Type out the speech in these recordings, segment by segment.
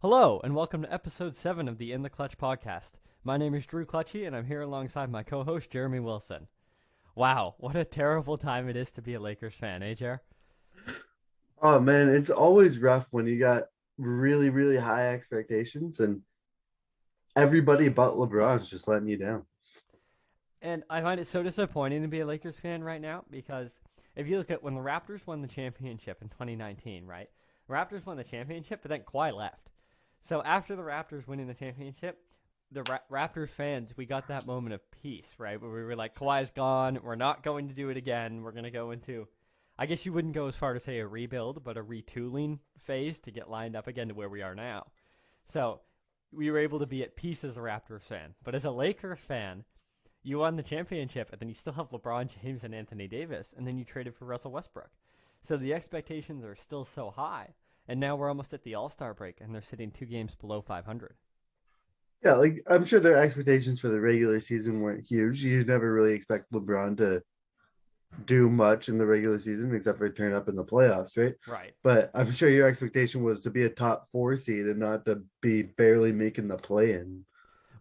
Hello, and welcome to episode 7 of the In the Clutch podcast. My name is Drew Clutchy, and I'm here alongside my co host, Jeremy Wilson. Wow, what a terrible time it is to be a Lakers fan, eh, Jer? Oh man, it's always rough when you got really, really high expectations and everybody but LeBron's just letting you down. And I find it so disappointing to be a Lakers fan right now because if you look at when the Raptors won the championship in 2019, right? Raptors won the championship, but then Kawhi left. So after the Raptors winning the championship, the Raptors fans, we got that moment of peace, right? Where we were like, Kawhi's gone. We're not going to do it again. We're going to go into, I guess you wouldn't go as far to say a rebuild, but a retooling phase to get lined up again to where we are now. So we were able to be at peace as a Raptors fan. But as a Lakers fan, you won the championship, and then you still have LeBron James and Anthony Davis, and then you traded for Russell Westbrook. So the expectations are still so high. And now we're almost at the All Star break, and they're sitting 2 games below 500. Yeah, like I'm sure their expectations for the regular season weren't huge. You never really expect LeBron to do much in the regular season except for turn up in the playoffs, right? Right. But I'm sure your expectation was to be a top four seed and not to be barely making the play in.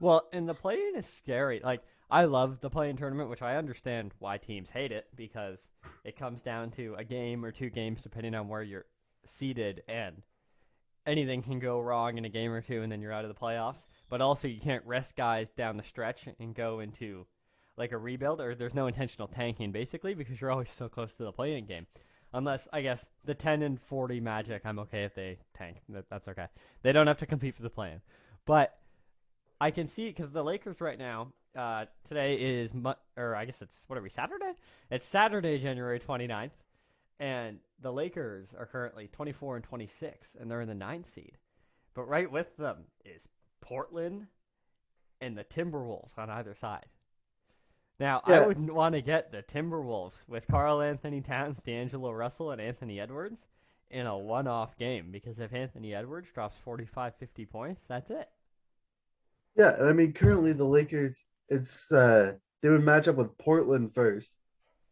Well, and the play-in is scary. Like, I love the play-in tournament, which I understand why teams hate it because it comes down to a game or 2 games depending on where you're seated, and anything can go wrong in a game or two, and then you're out of the playoffs. But also, you can't rest guys down the stretch and go into like a rebuild, or there's no intentional tanking basically because you're always so close to the play-in game. Unless I guess the 10-40 Magic, I'm okay if they tank. That's okay. They don't have to compete for the play-in, but I can see because the Lakers right now. Today is, or I guess it's what are we Saturday? It's Saturday, January 29th, and the Lakers are currently 24 and 26, and they're in the ninth seed. But right with them is Portland and the Timberwolves on either side. Now, I Yeah, wouldn't want to get the Timberwolves with Karl Anthony Towns, D'Angelo Russell, and Anthony Edwards in a one-off game because if Anthony Edwards drops 45, 50 points, that's it. yeah. And I mean currently the Lakers, it's they would match up with Portland first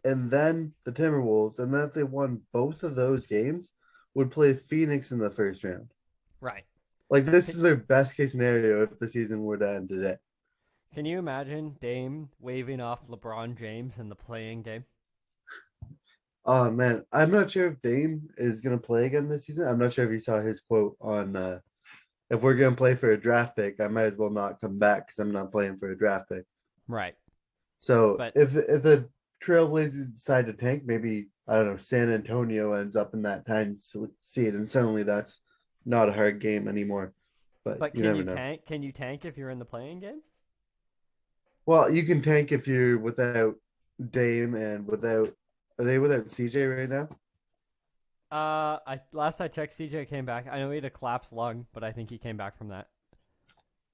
and then the Timberwolves, and then if they won both of those games, would play Phoenix in the first round. Right. Like this Can, is their best case scenario if the season were to end today. can you imagine Dame waving off LeBron James in the playing game? Oh man, I'm not sure if Dame is gonna play again this season. I'm not sure if you saw his quote on if we're gonna play for a draft pick, I might as well not come back because I'm not playing for a draft pick. Right. So But if the Trailblazers decide to tank, maybe I don't know, San Antonio ends up in that 10 seed, and suddenly that's not a hard game anymore. But but you can never you know. tank? Can you tank if you're in the playing game? Well, you can tank if you're without Dame and without are they without CJ right now? I last I checked, CJ came back. I know he had a collapsed lung, but I think he came back from that.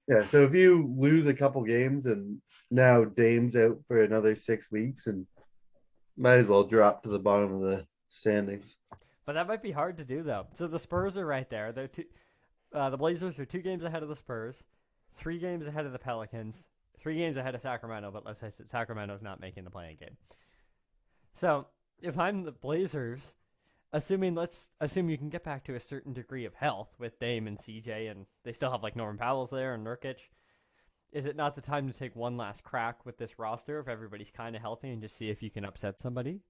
Yeah, so if you lose a couple games and now Dame's out for another 6 weeks and might as well drop to the bottom of the standings. But that might be hard to do though. So the Spurs are right there. They're two. The Blazers are 2 games ahead of the Spurs, 3 games ahead of the Pelicans, 3 games ahead of Sacramento. But let's say Sacramento's not making the playing game. So if I'm the Blazers, let's assume you can get back to a certain degree of health with Dame and CJ, and they still have like Norman Powell's there and Nurkic. Is it not the time to take one last crack with this roster if everybody's kind of healthy and just see if you can upset somebody?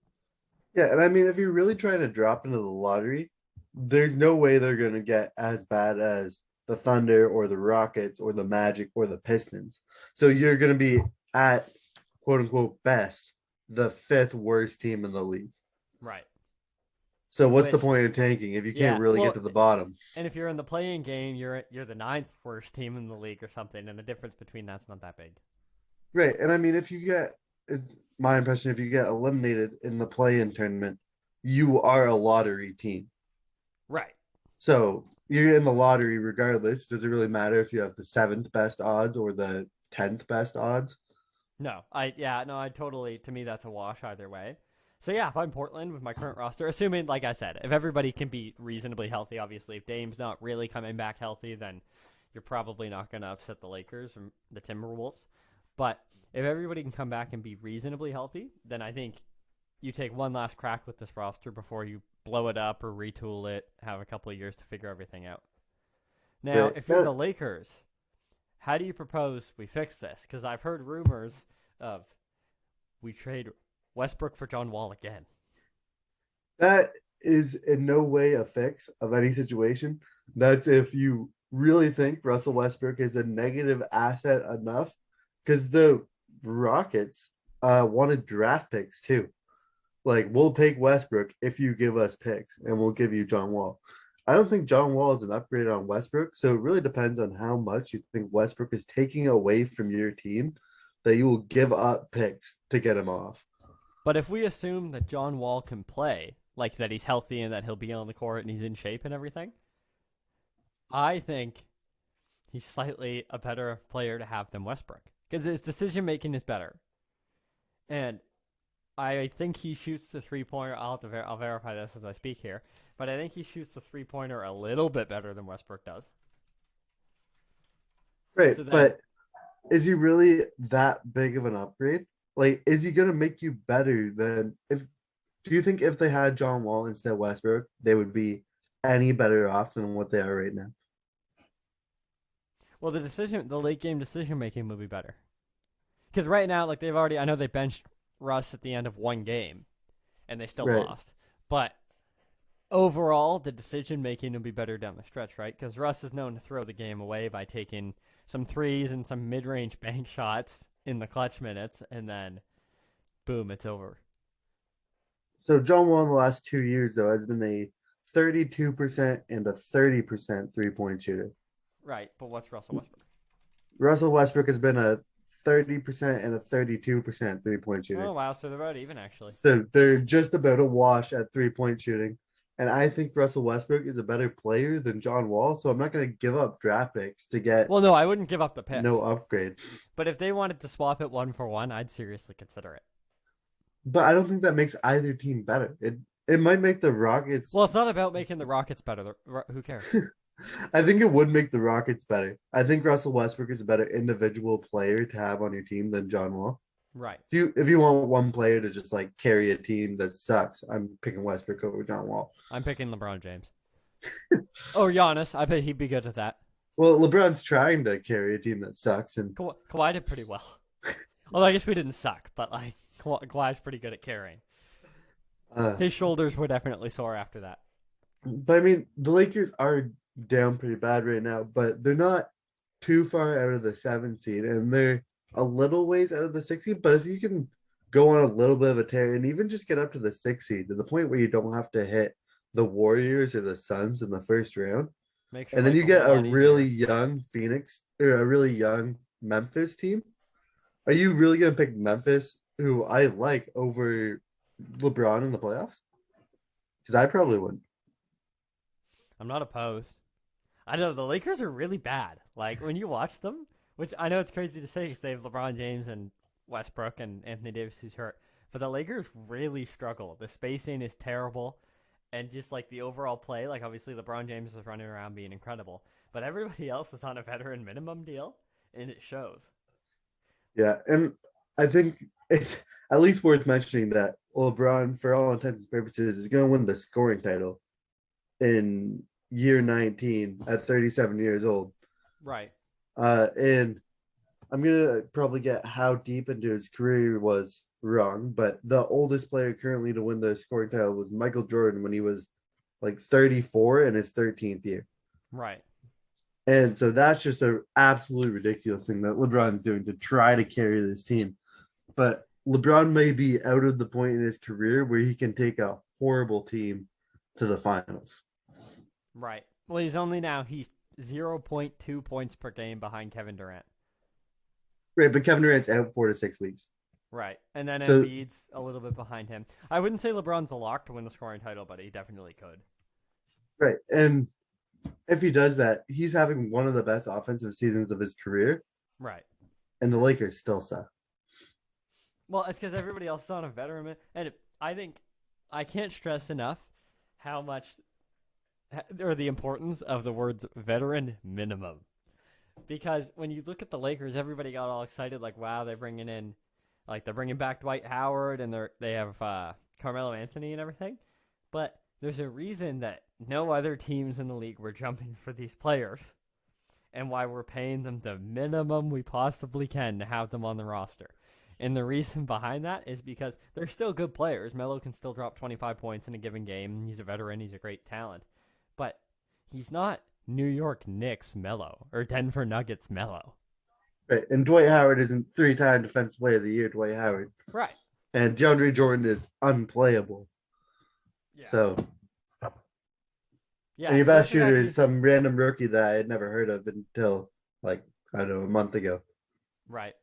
Yeah, and I mean, if you're really trying to drop into the lottery, there's no way they're going to get as bad as the Thunder or the Rockets or the Magic or the Pistons. So you're going to be at quote unquote best the fifth worst team in the league. Right. So what's the Which, point of tanking if you can't yeah, really get well, to the bottom? and if you're in the playing game, you're the ninth worst team in the league or something, and the difference between that's not that big. Right. And I mean, if you get, my impression, if you get eliminated in the play in tournament, you are a lottery team. Right. So you're in the lottery regardless. Does it really matter if you have the seventh best odds or the 10th best odds? No, I totally. To me, that's a wash either way. So yeah, if I'm Portland with my current roster, assuming, like I said, if everybody can be reasonably healthy, obviously, if Dame's not really coming back healthy, then you're probably not going to upset the Lakers or the Timberwolves. But if everybody can come back and be reasonably healthy, then I think you take one last crack with this roster before you blow it up or retool it, have a couple of years to figure everything out. Now, Right. if you're the Lakers, how do you propose we fix this? Because I've heard rumors of we trade Westbrook for John Wall again. That is in no way a fix of any situation. That's if you really think Russell Westbrook is a negative asset enough, because the Rockets wanted draft picks too. Like, we'll take Westbrook if you give us picks, and we'll give you John Wall. I don't think John Wall is an upgrade on Westbrook, so it really depends on how much you think Westbrook is taking away from your team that you will give up picks to get him off. But if we assume that John Wall can play, like that he's healthy and that he'll be on the court and he's in shape and everything, I think he's slightly a better player to have than Westbrook because his decision making is better. And I think he shoots the 3-pointer. I'll verify this as I speak here, but I think he shoots the 3-pointer a little bit better than Westbrook does. Right, So then, but is he really that big of an upgrade? Like, is he gonna make you better than if? Do you think if they had John Wall instead of Westbrook, they would be any better off than what they are right now? well, the late game decision making will be better because right now, like I know they benched Russ at the end of one game, and they still Right. lost, but overall, the decision making will be better down the stretch, right? Because Russ is known to throw the game away by taking some threes and some mid range bank shots in the clutch minutes, and then boom, it's over. So John Wall in the last 2 years though has been a 32% and a 30% three-point shooter. Right, but what's Russell Westbrook? Russell Westbrook has been a 30% and a 32% three-point Oh shooter. wow, so they're about even actually. So they're just about a wash at three-point shooting. And I think Russell Westbrook is a better player than John Wall. So I'm not going to give up draft picks to get Well, no, I wouldn't give up the picks, no upgrade. but if they wanted to swap it 1 for 1, I'd seriously consider it. But I don't think that makes either team better. It might make the Rockets. Well, it's not about making the Rockets better. Who cares? I think it would make the Rockets better. I think Russell Westbrook is a better individual player to have on your team than John Wall. Right. If you want one player to just like carry a team that sucks, I'm picking Westbrook over John Wall. I'm picking LeBron James. Or Giannis. I bet he'd be good at that. Well, LeBron's trying to carry a team that sucks, and Kawhi did pretty well. Although I guess we didn't suck, but like Kawhi's pretty good at carrying. His shoulders were definitely sore after that. but I mean, the Lakers are down pretty bad right now, but they're not too far out of the 7 seed, and they're a little ways out of the 6 seed. But if you can go on a little bit of a tear and even just get up to the 6 seed to the point where you don't have to hit the Warriors or the Suns in the first round, Makes your and then life you get whole a lot really easier. young Phoenix or a really young Memphis team, are you really gonna pick Memphis, who I like, over LeBron in the playoffs? Because I probably wouldn't. I'm not opposed. I know the Lakers are really bad. Like when you watch them, which I know it's crazy to say because they have LeBron James and Westbrook and Anthony Davis who's hurt, but the Lakers really struggle. The spacing is terrible, and just like the overall play, like obviously LeBron James is running around being incredible, but everybody else is on a veteran minimum deal, and it shows. Yeah, and I think it's at least worth mentioning that LeBron, for all intents and purposes, is going to win the scoring title in year 19 at 37 years old. Right. And I'm gonna probably get how deep into his career he was wrong, but the oldest player currently to win the scoring title was Michael Jordan when he was like 34 in his 13th year. Right. And so that's just an absolutely ridiculous thing that LeBron's doing to try to carry this team. But LeBron may be out of the point in his career where he can take a horrible team to the finals. Right. Well, he's 0.2 points per game behind Kevin Durant. Right, but Kevin Durant's out 4 to 6 weeks. Right. And then So Embiid's a little bit behind him. I wouldn't say LeBron's a lock to win the scoring title, but he definitely could. right, and if he does that, he's having one of the best offensive seasons of his career, Right. and the Lakers still suck. Well, it's because everybody else is on a veteran, and I think I can't stress enough how much or the importance of the words veteran minimum. Because when you look at the Lakers, everybody got all excited, like, wow, they're bringing back Dwight Howard, and they have Carmelo Anthony and everything. But there's a reason that no other teams in the league were jumping for these players. and why we're paying them the minimum we possibly can to have them on the roster. And the reason behind that is because they're still good players. Melo can still drop 25 points in a given game. He's a veteran. He's a great talent. But he's not New York Knicks Melo or Denver Nuggets Melo. Right. And Dwight Howard isn't three-time Defensive Player of the Year, Dwight Howard. Right. And DeAndre Jordan is unplayable. Yeah. So, yeah, and your best shooter is some random rookie that I had never heard of until, like, I don't know, a month ago. Right.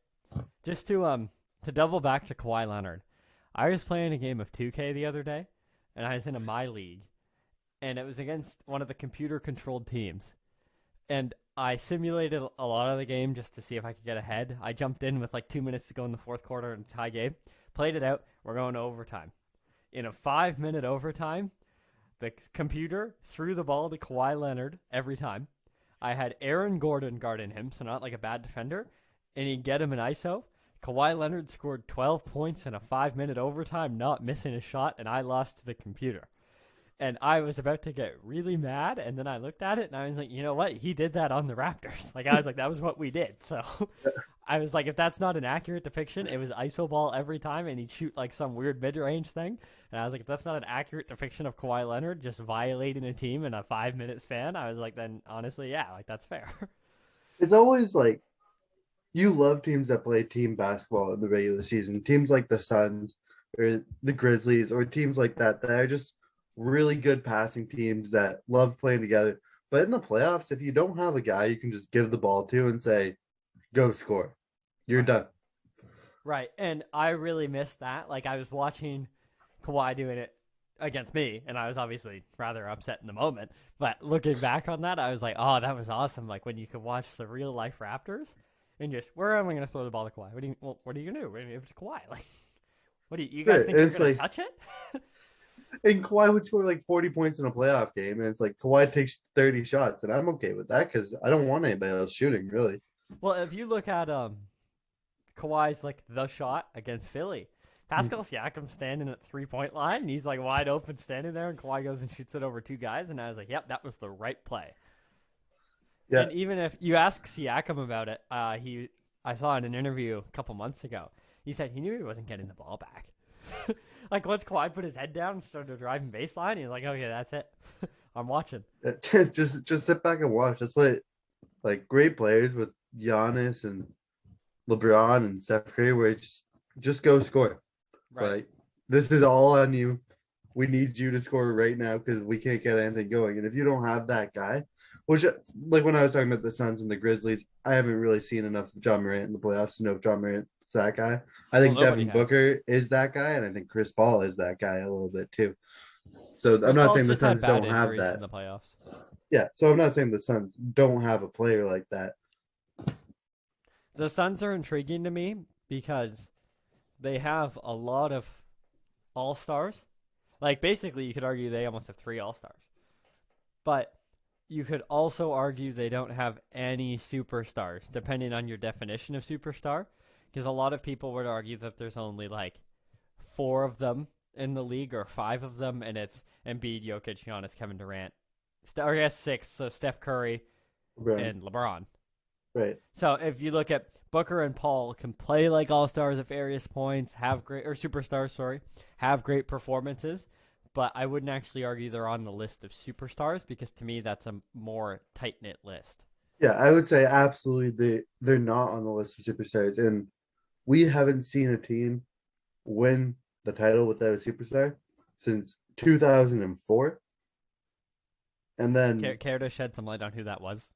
Just to double back to Kawhi Leonard, I was playing a game of 2K the other day, and I was in a my league, and it was against one of the computer-controlled teams, and I simulated a lot of the game just to see if I could get ahead. I jumped in with like 2 minutes to go in the fourth quarter in a tie game, played it out. We're going to overtime. In a 5-minute overtime, the computer threw the ball to Kawhi Leonard every time. I had Aaron Gordon guarding him, so not like a bad defender, and he'd get him an ISO. Kawhi Leonard scored 12 points in a 5-minute overtime, not missing a shot, and I lost to the computer. And I was about to get really mad, and then I looked at it, and I was like, you know what? He did that on the Raptors. Like, I was like, that was what we did. So I was like, if that's not an accurate depiction, it was ISO ball every time, and he'd shoot like some weird mid-range thing. And I was like, if that's not an accurate depiction of Kawhi Leonard just violating a team in a 5 minute span, I was like, then honestly, yeah, like that's fair. It's always like, you love teams that play team basketball in the regular season. Teams like the Suns or the Grizzlies or teams like that are just really good passing teams that love playing together. But in the playoffs, if you don't have a guy you can just give the ball to and say, go score, you're Right. done. Right. And I really missed that. Like, I was watching Kawhi doing it against me, and I was obviously rather upset in the moment. But looking back on that, I was like, oh, that was awesome. Like, when you could watch the real life Raptors and just, where am I going to throw the ball to Kawhi? What are you going to do? We're going to give it to Kawhi. Like, what do you guys Right. think you're going to touch it? And Kawhi would score like 40 points in a playoff game, and it's like Kawhi takes 30 shots, and I'm okay with that because I don't want anybody else shooting, really. Well, if you look at Kawhi's like the shot against Philly, Pascal Siakam standing at 3-point line, and he's like wide open standing there, and Kawhi goes and shoots it over two guys, and I was like, yep, that was the right play. Yeah. And even if you ask Siakam about it, I saw in an interview a couple months ago, he said he knew he wasn't getting the ball back. Like once Kawhi put his head down and started driving baseline, he was like, okay, that's it. I'm watching. Just sit back and watch. That's what like great players with Giannis and LeBron and Steph Curry, where it's just go score. Right. Like this is all on you. We need you to score right now because we can't get anything going. And if you don't have that guy, which like when I was talking about the Suns and the Grizzlies, I haven't really seen enough of John Morant in the playoffs to know if John Morant's that guy. I think Devin Booker is that guy, and I think Chris Paul is that guy a little bit too. So I'm not saying the Suns don't have that in the playoffs. Yeah, so I'm not saying the Suns don't have a player like that. The Suns are intriguing to me because they have a lot of all-stars. Like, basically, you could argue they almost have 3 all-stars. But you could also argue they don't have any superstars, depending on your definition of superstar. Because a lot of people would argue that there's only, like, 4 of them in the league, or 5 of them, and it's Embiid, Jokic, Giannis, Kevin Durant. Or I guess 6, so Steph Curry and LeBron. Right. So if you look at Booker and Paul can play like all-stars at various points, have great, or superstars, sorry, have great performances, but I wouldn't actually argue they're on the list of superstars because to me that's a more tight-knit list. Yeah, I would say absolutely they're not on the list of superstars, and we haven't seen a team win the title without a superstar since 2004. And then care to shed some light on who that was?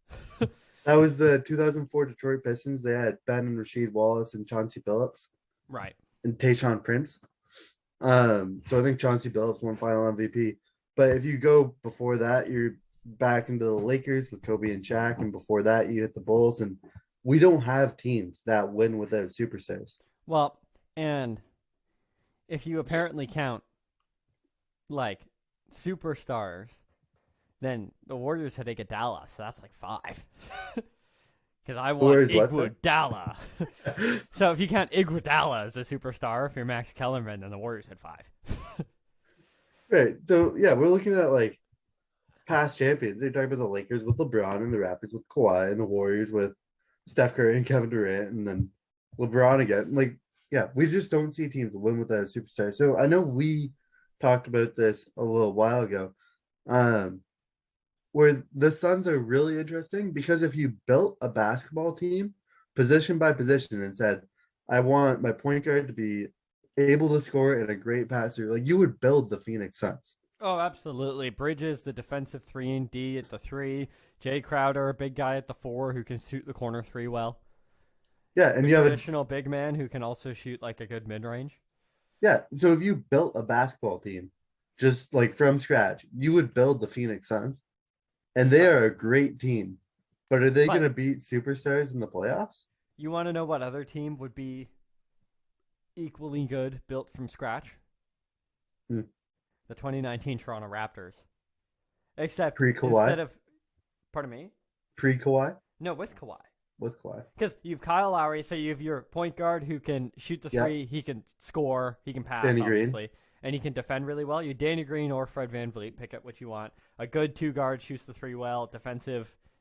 That was the 2004 Detroit Pistons. They had Ben and Rasheed Wallace and Chauncey Billups. Right. And Tayshaun Prince. So I think Chauncey Billups won final MVP. But if you go before that, you're back into the Lakers with Kobe and Shaq. And before that, you hit the Bulls. And we don't have teams that win without superstars. Well, and if you apparently count, like, superstars, then the Warriors had Iguodala, so that's like 5. Because I want Iguodala. So if you count Iguodala as a superstar, if you're Max Kellerman, then the Warriors had 5. Right. So, yeah, we're looking at, like, past champions. They talk about the Lakers with LeBron and the Raptors with Kawhi and the Warriors with Steph Curry and Kevin Durant and then LeBron again. Like, yeah, we just don't see teams win without a superstar. So I know we talked about this a little while ago, um, where the Suns are really interesting because if you built a basketball team position by position and said, I want my point guard to be able to score and a great passer, like you would build the Phoenix Suns. Oh, absolutely. Bridges, the defensive 3 and D at the 3. Jay Crowder, a big guy at the 4 who can shoot the corner 3 well. Yeah, A and you have a traditional big man who can also shoot like a good mid range. yeah. So if you built a basketball team just like from scratch, you would build the Phoenix Suns, and they Right. are a great team. But are they going But to beat superstars in the playoffs? you want to know what other team would be equally good built from scratch? Hmm. The 2019 Toronto Raptors. Except Pre Kawhi, instead of, pardon me? pre Kawhi No, with Kawhi. with Kawhi. Because you've Kyle Lowry, so you have your point guard who can shoot the Yeah, 3, he can score, he can pass, Danny Green. obviously, and he can defend really well. You Danny Green or Fred VanVleet, pick up what you want. A good 2 guard shoots the 3 well,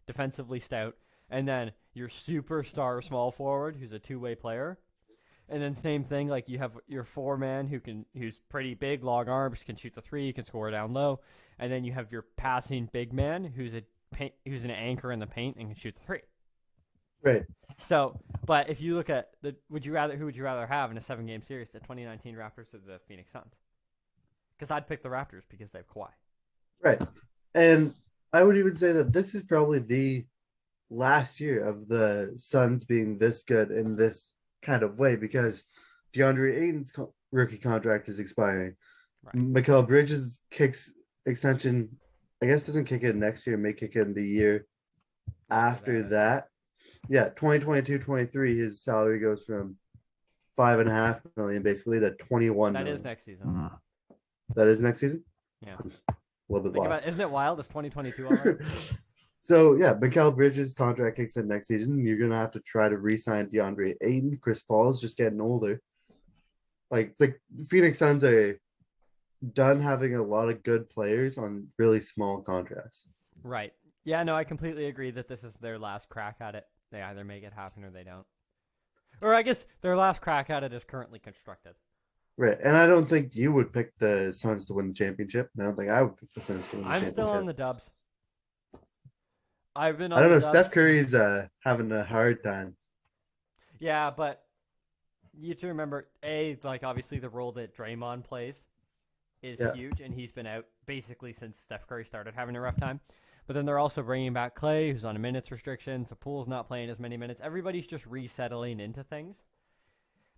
defensively stout, and then your superstar small forward who's a 2-way player. And then same thing, like you have your 4-man who's pretty big, long arms, can shoot the 3, can score down low, and then you have your passing big man who's an anchor in the paint and can shoot the 3. Right. So, but if you look at who would you rather have in a 7-game series, the 2019 Raptors or the Phoenix Suns? Because I'd pick the Raptors because they have Kawhi. Right. And I would even say that this is probably the last year of the Suns being this good in this kind of way because DeAndre Ayton's rookie contract is expiring. Right. Mikal Bridges kicks extension, I guess doesn't kick in next year, may kick in the year after that. Yeah, 2022-23, his salary goes from 5.5 million basically to 21 That million. is next season. That is next season? Yeah. A little bit lost. Isn't it wild? It's 2022 already. So yeah, Mikal Bridges' contract kicks in next season. You're gonna have to try to re-sign DeAndre Ayton. Chris Paul is just getting older. Like the Phoenix Suns are done having a lot of good players on really small contracts. Right. Yeah, no, I completely agree that this is their last crack at it. They either make it happen or they don't. Or I guess their last crack at it is currently constructed. Right. And I don't think you would pick the Suns to win the championship. I don't think I would pick the Suns to win the I'm championship. still on the Dubs. I've been on I don't know. the Steph Dubs. Curry's having a hard time. Yeah, but you have to remember, like obviously the role that Draymond plays is huge, and he's been out basically since Steph Curry started having a rough time. But then they're also bringing back Clay, who's on a minutes restriction, so Poole's not playing as many minutes. Everybody's just resettling into things.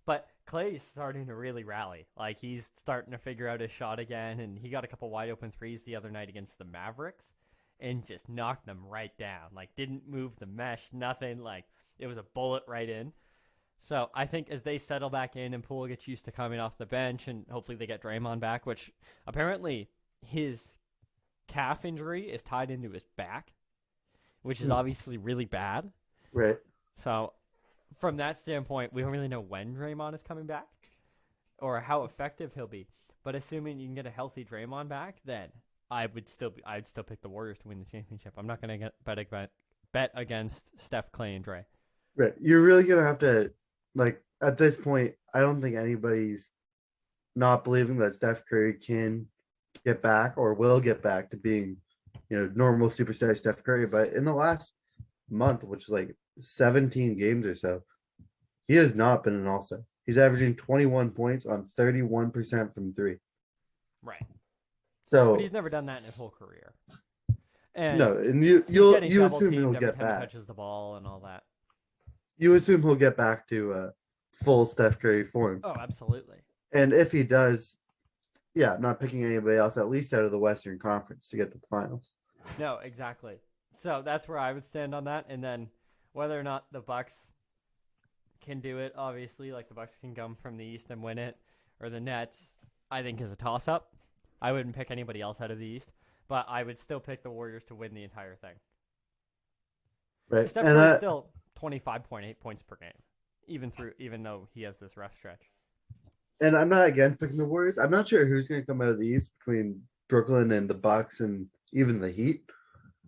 But Clay's starting to really rally. Like, he's starting to figure out his shot again, and he got a couple wide open threes the other night against the Mavericks and just knocked them right down. Like, didn't move the mesh, nothing. Like, it was a bullet right in. So I think as they settle back in and Poole gets used to coming off the bench, and hopefully they get Draymond back, which apparently his calf injury is tied into his back, which is obviously really bad. Right. So from that standpoint, we don't really know when Draymond is coming back or how effective he'll be. But assuming you can get a healthy Draymond back, then I'd still pick the Warriors to win the championship. I'm not going to bet against Steph, Clay, and Dre. Right. You're really gonna have to, like, at this point, I don't think anybody's not believing that Steph Curry can get back or will get back to being, normal superstar Steph Curry. But in the last month, which is like 17 games or so, he has not been an all-star. He's averaging 21 points on 31% from three. Right. So But he's never done that in his whole career. And no, and he's you getting assume he'll double-teamed every get time he back. touches the ball and all that. You assume he'll get back to full Steph Curry form. Oh, absolutely. And if he does, yeah, I'm not picking anybody else, at least out of the Western Conference, to get to the finals. No, exactly. So that's where I would stand on that. And then whether or not the Bucks can do it, obviously, like the Bucks can come from the East and win it, or the Nets, I think is a toss-up. I wouldn't pick anybody else out of the East, but I would still pick the Warriors to win the entire thing. Right. Steph Curry's still 25.8 points per game, even though he has this rough stretch. And I'm not against picking the Warriors. I'm not sure who's going to come out of the East between Brooklyn and the Bucks and even the Heat.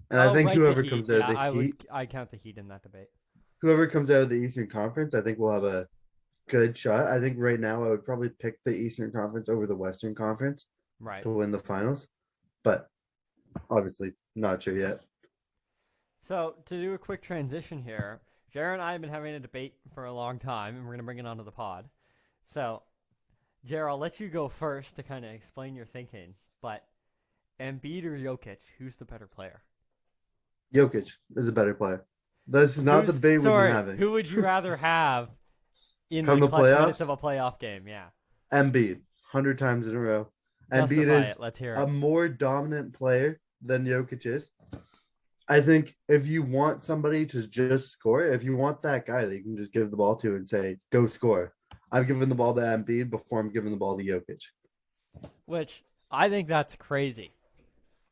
And I Oh, think right, the Heat. Yeah, Heat, I count the Heat in that debate. whoever comes out of the Eastern Conference, I think will have a good shot. I think right now I would probably pick the Eastern Conference over the Western Conference Right. to win the finals, but obviously not sure yet. So to do a quick transition here, Jared and I have been having a debate for a long time, and we're gonna bring it onto the pod. So, Jared, I'll let you go first to kind of explain your thinking. But Embiid or Jokic, who's the better player? Jokic is a better player. This is not the Who's debate we've been sorry? having. Who would you rather have in Come the the clutch minutes of playoffs, a playoff game? Yeah, Embiid, 100 times in a row. Embiid justify is it. Let's hear a it. more dominant player than Jokic is. I think if you want somebody to just score, if you want that guy that you can just give the ball to and say, go score, I'm giving the ball to Embiid before I'm giving the ball to Jokic. Which I think that's crazy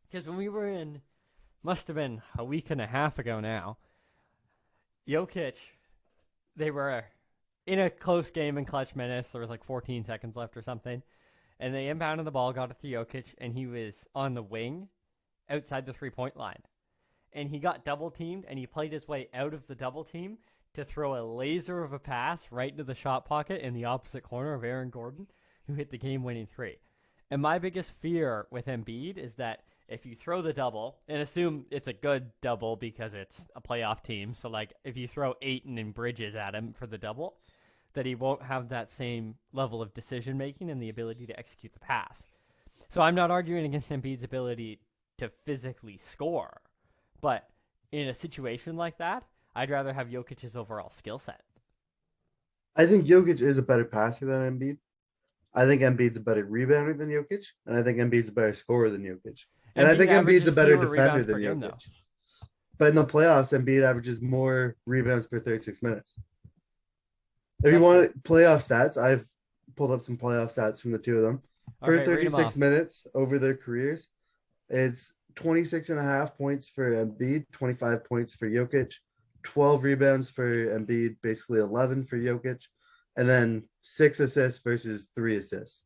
because when we were must have been a week and a half ago now. Jokic, they were in a close game in clutch minutes. There was like 14 seconds left or something, and they inbounded the ball, got it to Jokic, and he was on the wing outside the 3-point line. And he got double teamed, and he played his way out of the double team to throw a laser of a pass right into the shot pocket in the opposite corner of Aaron Gordon, who hit the game winning three. And my biggest fear with Embiid is that if you throw the double, and assume it's a good double because it's a playoff team, so like if you throw Ayton and Bridges at him for the double, that he won't have that same level of decision making and the ability to execute the pass. So I'm not arguing against Embiid's ability to physically score, but in a situation like that, I'd rather have Jokic's overall skill set. I think Jokic is a better passer than Embiid. I think Embiid's a better rebounder than Jokic, and I think Embiid's a better scorer than Jokic. And I Embiid think Embiid's a averages better fewer defender rebounds than per game, Jokic. though. But in the playoffs, Embiid averages more rebounds per 36 minutes. If you That's true. want playoff stats, I've pulled up some playoff stats from the two of them. Per Okay, read them 36 off. minutes over their careers, it's 26 and a half points for Embiid, 25 points for Jokic, 12 rebounds for Embiid, basically 11 for Jokic, and then 6 assists versus 3 assists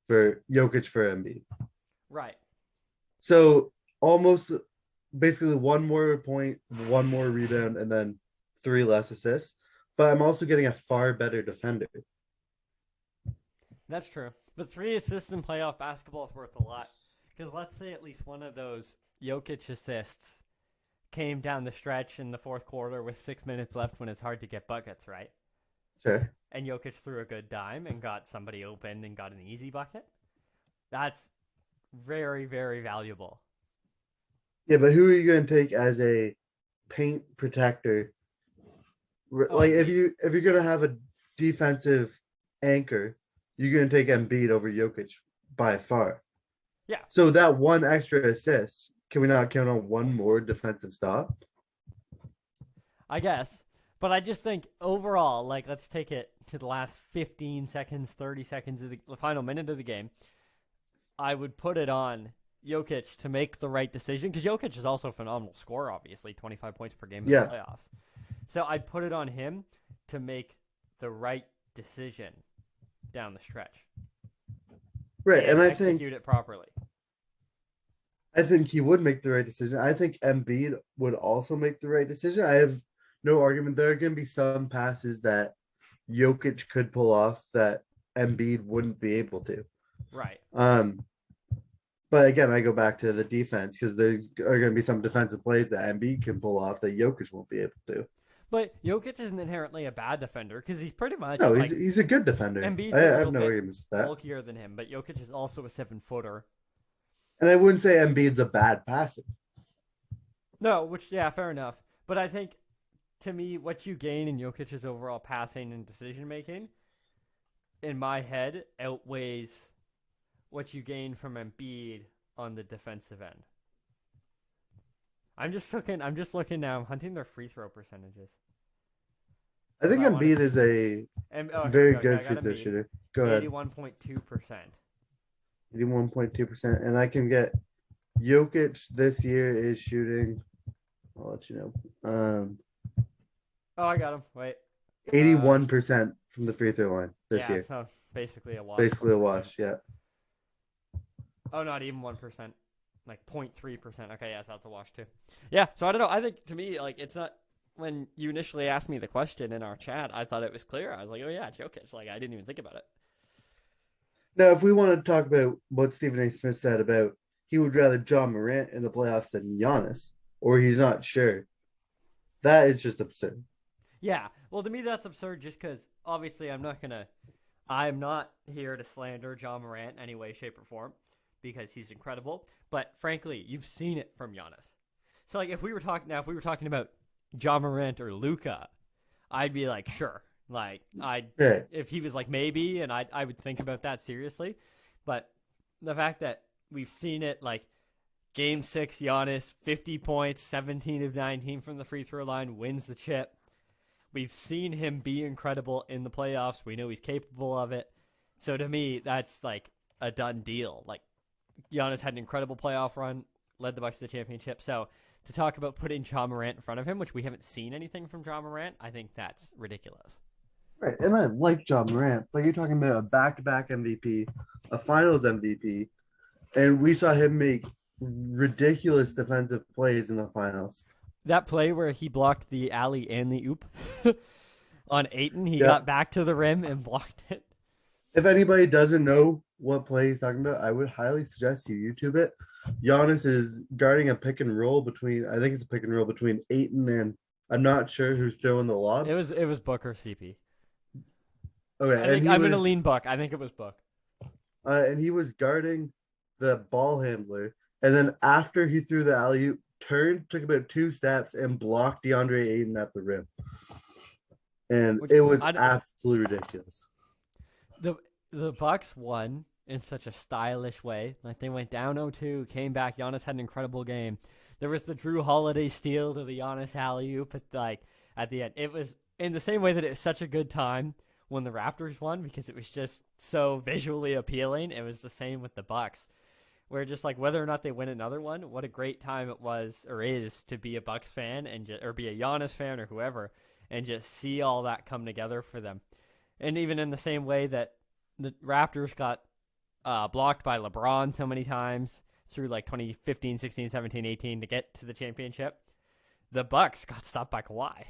for Jokic for Embiid. Right. So almost basically one more point, one more rebound, and then 3 less assists. But I'm also getting a far better defender. That's true. But 3 assists in playoff basketball is worth a lot. Because let's say at least one of those Jokic assists came down the stretch in the fourth quarter with 6 minutes left when it's hard to get buckets, right? Sure. And Jokic threw a good dime and got somebody open and got an easy bucket. That's very, very valuable. Yeah, but who are you going to take as a paint protector? Oh, Like Embiid. if you're going to have a defensive anchor, you're going to take Embiid over Jokic by far. Yeah, So that one extra assist, can we not count on one more defensive stop? I guess. But I just think overall, like, let's take it to the last 15 seconds, 30 seconds of the final minute of the game. I would put it on Jokic to make the right decision because Jokic is also a phenomenal scorer, obviously, 25 points per game in the Yeah, playoffs. So I'd put it on him to make the right decision down the stretch right. and And execute it properly. I think he would make the right decision. I think Embiid would also make the right decision. I have no argument. There are going to be some passes that Jokic could pull off that Embiid wouldn't be able to. Right. Um, but again, I go back to the defense because there are going to be some defensive plays that Embiid can pull off that Jokic won't be able to. But Jokic isn't inherently a bad defender because he's pretty much No, like he's a good defender. I Embiid's a have little no bit arguments with that. bulkier than him, but Jokic is also a 7 footer. And I wouldn't say Embiid's a bad passer. No, which yeah, fair enough. But I think to me, what you gain in Jokic's overall passing and decision making, in my head, outweighs what you gain from Embiid on the defensive end. I'm just looking now. I'm hunting their free throw percentages. I think I Embiid is a here we very go. good I got free throw Embiid. shooter. Go ahead. 81.2%. 81.2%. And I can get Jokic this year is shooting, I'll let you know. Oh, I got him. Wait. 81% from the free throw line this Yeah, year. so basically a wash. Basically a wash, yeah. Oh, not even 1%. like 0.3%. Okay, yes, that's a wash too. Yeah, so I don't know. I think to me, like, it's not. When you initially asked me the question in our chat, I thought it was clear. I was like, oh yeah, Jokic. Like, I didn't even think about it. Now, if we want to talk about what Stephen A. Smith said about he would rather John Morant in the playoffs than Giannis, or he's not sure, that is just absurd. Yeah, well, to me, that's absurd just because obviously I'm not here to slander John Morant in any way, shape, or form because he's incredible. But frankly, you've seen it from Giannis. So like if we were talking about John Morant or Luca, I'd be like, sure. Like I Right. if he was like maybe and I would think about that seriously. But the fact that we've seen it like game 6 Giannis 50 points, 17 of 19 from the free throw line, wins the chip. We've seen him be incredible in the playoffs. We know he's capable of it. So to me, that's like a done deal. Like Giannis had an incredible playoff run, led the Bucks to the championship. So to talk about putting John Morant in front of him, which we haven't seen anything from John Morant, I think that's ridiculous. Right. And I like John Morant, but you're talking about a back to back MVP, a finals MVP, and we saw him make ridiculous defensive plays in the finals. That play where he blocked the alley and the oop on Aiton, he Yeah. got back to the rim and blocked it. If anybody doesn't know what play he's talking about, I would highly suggest you YouTube it. Giannis is guarding a pick and roll between, I think it's a pick and roll between Aiton and I'm not sure who's throwing the lob. It was Booker CP. Okay, I and think he I'm was gonna lean Buck. I think it was Buck. and he was guarding the ball handler, and then after he threw the alley oop, turned, took about 2 steps, and blocked DeAndre Ayton at the rim, and Which it was I, absolutely ridiculous. the the Bucks won in such a stylish way. Like they went down 0-2, came back. Giannis had an incredible game. There was the Drew Holiday steal to the Giannis alley oop at the end. It was in the same way that it was such a good time when the Raptors won because it was just so visually appealing. It was the same with the Bucks. Where just like whether or not they win another one, what a great time it was or is to be a Bucks fan or be a Giannis fan or whoever, and just see all that come together for them. And even in the same way that the Raptors got blocked by LeBron so many times through like 2015, 16, 17, 18 to get to the championship, the Bucks got stopped by Kawhi,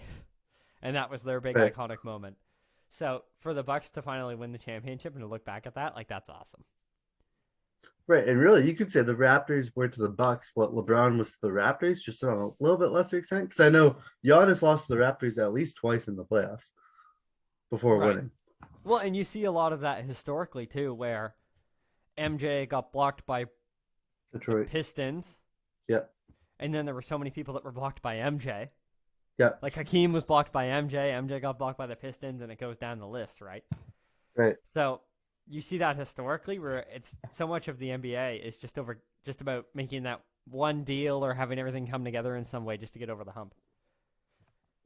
and that was their big Right. iconic moment. So for the Bucks to finally win the championship and to look back at that, like that's awesome. Right, and really, you could say the Raptors were to the Bucks what LeBron was to the Raptors, just on a little bit lesser extent. Because I know Giannis lost to the Raptors at least twice in the playoffs before Right. winning. Well, and you see a lot of that historically too, where MJ got blocked by the Detroit. Pistons, Yep. and then there were so many people that were blocked by MJ. Yep. Like Hakeem was blocked by MJ, MJ got blocked by the Pistons, and it goes down the list, right? Right. So you see that historically, where it's so much of the NBA is just about making that one deal or having everything come together in some way just to get over the hump.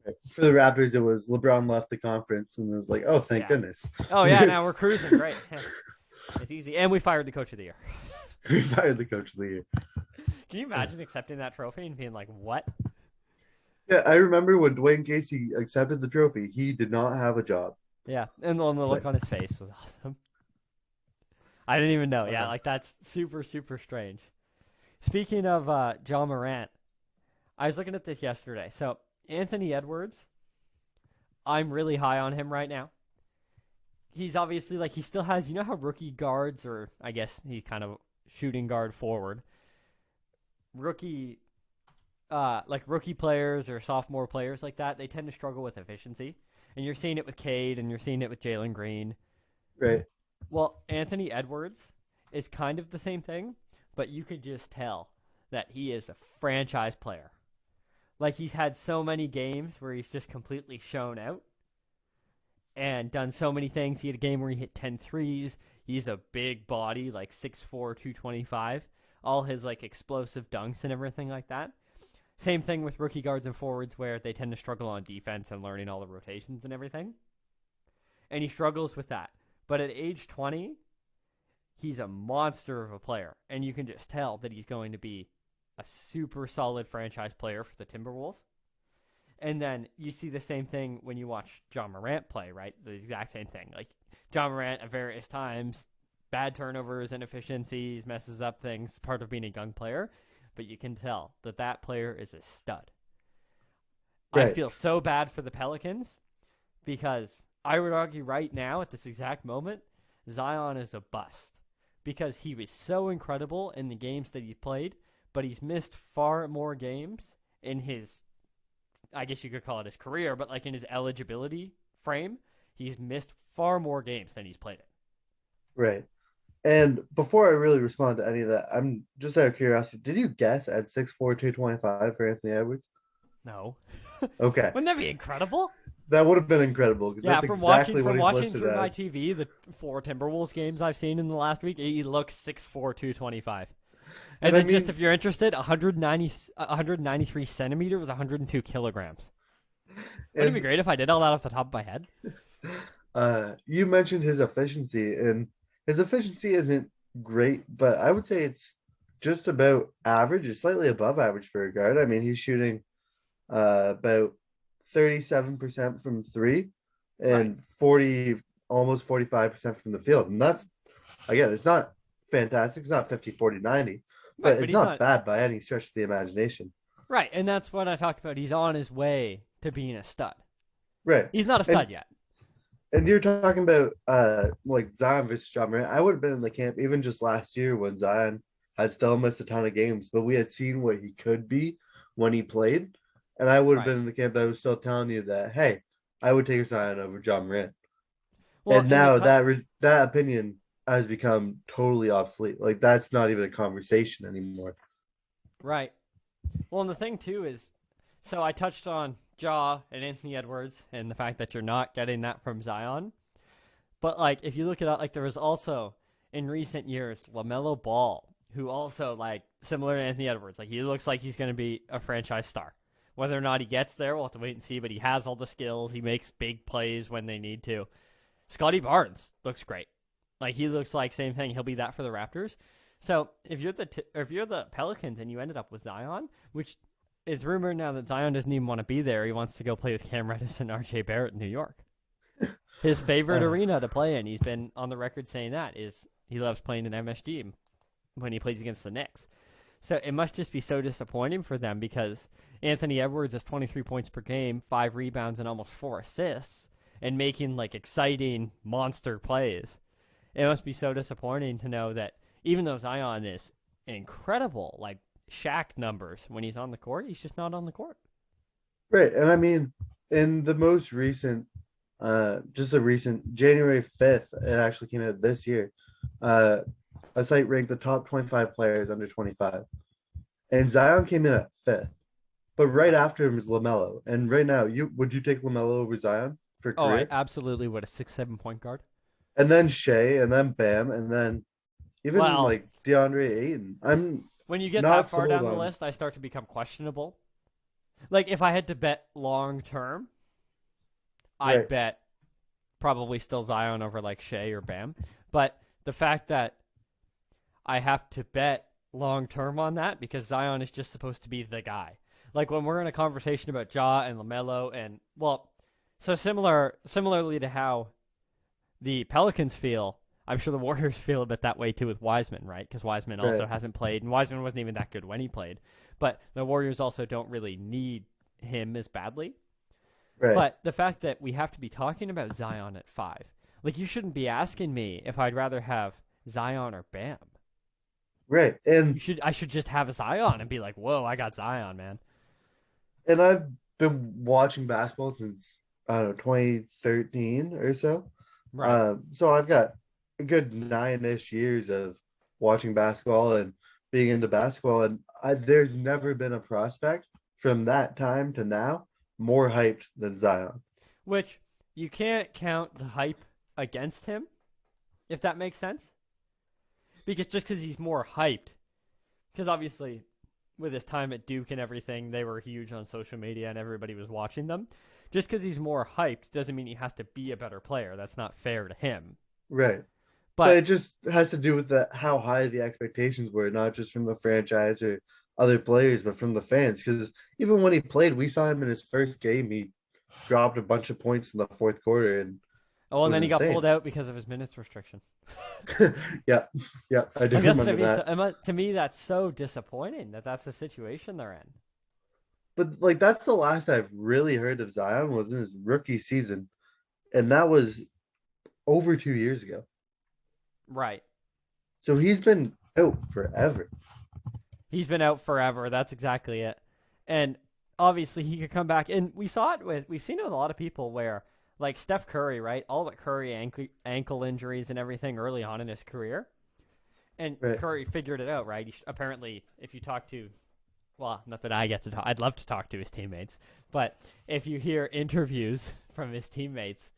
Right. For the Raptors, it was LeBron left the conference, and it was like, oh, thank Yeah. goodness. Oh yeah, now we're cruising. Great. It's easy, and we fired the coach of the year. We fired the coach of the year. Can you imagine accepting that trophy and being like, "What?" Yeah, I remember when Dwayne Casey accepted the trophy, he did not have a job. Yeah, and the look on his face was awesome. I didn't even know. Yeah, like that's super, super strange. Speaking of John Morant, I was looking at this yesterday. So Anthony Edwards, I'm really high on him right now. He's obviously like he still has, you know how rookie guards, or I guess he's kind of shooting guard forward. Rookie, like rookie players or sophomore players like that, they tend to struggle with efficiency, and you're seeing it with Cade, and you're seeing it with Jalen Green. Right. Well, Anthony Edwards is kind of the same thing, but you could just tell that he is a franchise player. Like he's had so many games where he's just completely shown out and done so many things. He had a game where he hit 10 threes. He's a big body, like 6'4", 225. All his like explosive dunks and everything like that. Same thing with rookie guards and forwards where they tend to struggle on defense and learning all the rotations and everything. And he struggles with that. But at age 20, he's a monster of a player. And you can just tell that he's going to be a super solid franchise player for the Timberwolves. And then you see the same thing when you watch John Morant play, right? The exact same thing. Like John Morant at various times bad turnovers, inefficiencies, messes up things, part of being a young player. But you can tell that that player is a stud. I Right. feel so bad for the Pelicans because I would argue right now at this exact moment, Zion is a bust because he was so incredible in the games that he played, but he's missed far more games in his, I guess you could call it his career, but like in his eligibility frame, he's missed far more games than he's played it. Right. And before I really respond to any of that, I'm just out of curiosity. Did you guess at 6'4", 225 for Anthony Edwards? No. Okay. Wouldn't that be incredible? That would have been incredible because Yeah, that's from watching exactly what from he's watching listed through my as. TV, the 4 Timberwolves games I've seen in the last week, he looks 6'4", 225. And And I then just mean, if you're interested, 193 centimeters, 102 kilograms. Wouldn't it be and great if I did all that off the top of my head? you mentioned his efficiency, and his efficiency isn't great, but I would say it's just about average, or slightly above average for a guard. I mean, he's shooting about 37% from three Right. and 40, almost 45% from the field. And that's, again, it's not fantastic. It's not 50, 40, 90, Right, but but it's he's not not. bad by any stretch of the imagination. Right, and that's what I talked about. He's on his way to being a stud. Right. He's not a And stud yet. and you're talking about like Zion versus John Morant. I would have been in the camp even just last year when Zion had still missed a ton of games, but we had seen what he could be when he played. And I would have Right. been in the camp that was still telling you that, hey, I would take Zion over John Morant. Well, And and the now cut. that opinion has become totally obsolete. Like that's not even a conversation anymore. Right. Well, and the thing too is, so I touched on Jaw and Anthony Edwards and the fact that you're not getting that from Zion. But like, if you look at it, like there was also in recent years Lamelo Ball, who also like similar to Anthony Edwards, like he looks like he's going to be a franchise star. Whether or not he gets there, we'll have to wait and see. But he has all the skills. He makes big plays when they need to. Scotty Barnes looks great. Like he looks like same thing. He'll be that for the Raptors. So if you're the Pelicans and you ended up with Zion, which is rumored now that Zion doesn't even want to be there. He wants to go play with Cam Reddish and R.J. Barrett in New York. His favorite Uh, arena to play in. He's been on the record saying that is he loves playing in MSG when he plays against the Knicks. So it must just be so disappointing for them because Anthony Edwards is 23 points per game, 5 rebounds, and almost 4 assists, and making like exciting monster plays. It must be so disappointing to know that even though Zion is incredible, like Shaq numbers when he's on the court, he's just not on the court. right. And I mean, in the most recent just the recent January 5th, it actually came out this year. Uh a site ranked the top 25 players under 25. And Zion came in at fifth. But right Right. after him is LaMelo. And right now, you would you take LaMelo over Zion for Oh, I career? absolutely would a 6'7" point guard. And then Shea, and then Bam, and then even Well, like DeAndre Ayton. I'm when you get that not far sold down the on. list, I start to become questionable. Like if I had to bet long term, I'd Right. bet probably still Zion over like Shea or Bam. But the fact that I have to bet long term on that because Zion is just supposed to be the guy. Like when we're in a conversation about Ja and Lamelo and well, so similarly to how the Pelicans feel, I'm sure the Warriors feel a bit that way too with Wiseman, right? Because Wiseman also Right. hasn't played, and Wiseman wasn't even that good when he played. But the Warriors also don't really need him as badly. Right. But the fact that we have to be talking about Zion at 5, like you shouldn't be asking me if I'd rather have Zion or Bam. Right. I should just have a Zion and be like, whoa, I got Zion, man. And I've been watching basketball since I don't know 2013 or so. Right. So I've got a good 9-ish years of watching basketball and being into basketball, and there's never been a prospect from that time to now more hyped than Zion. Which you can't count the hype against him, if that makes sense. Because just because he's more hyped, because obviously with his time at Duke and everything, they were huge on social media and everybody was watching them. Just because he's more hyped doesn't mean he has to be a better player. That's not fair to him. Right. But it But just has to do with the how high the expectations were, not just from the franchise or other players, but from the fans. Because even when he played, we saw him in his first game. He dropped a bunch of points in the fourth quarter, and Oh, and was then he got pulled insane. out because of his minutes restriction. Yeah, yeah, I do Like that's what I remember mean. that. So to me, that's so disappointing that that's the situation they're in. But like that's the last I've really heard of Zion was in his rookie season, and that was over 2 years ago. Right. So he's been out forever. He's been out forever. That's exactly it. And obviously he could come back. And we've seen it with a lot of people where like Steph Curry, right? All but Curry ankle injuries and everything early on in his career. And Right. Curry figured it out, right? Apparently, if you talk to, well, not that I get to talk, I'd love to talk to his teammates, but if you hear interviews from his teammates,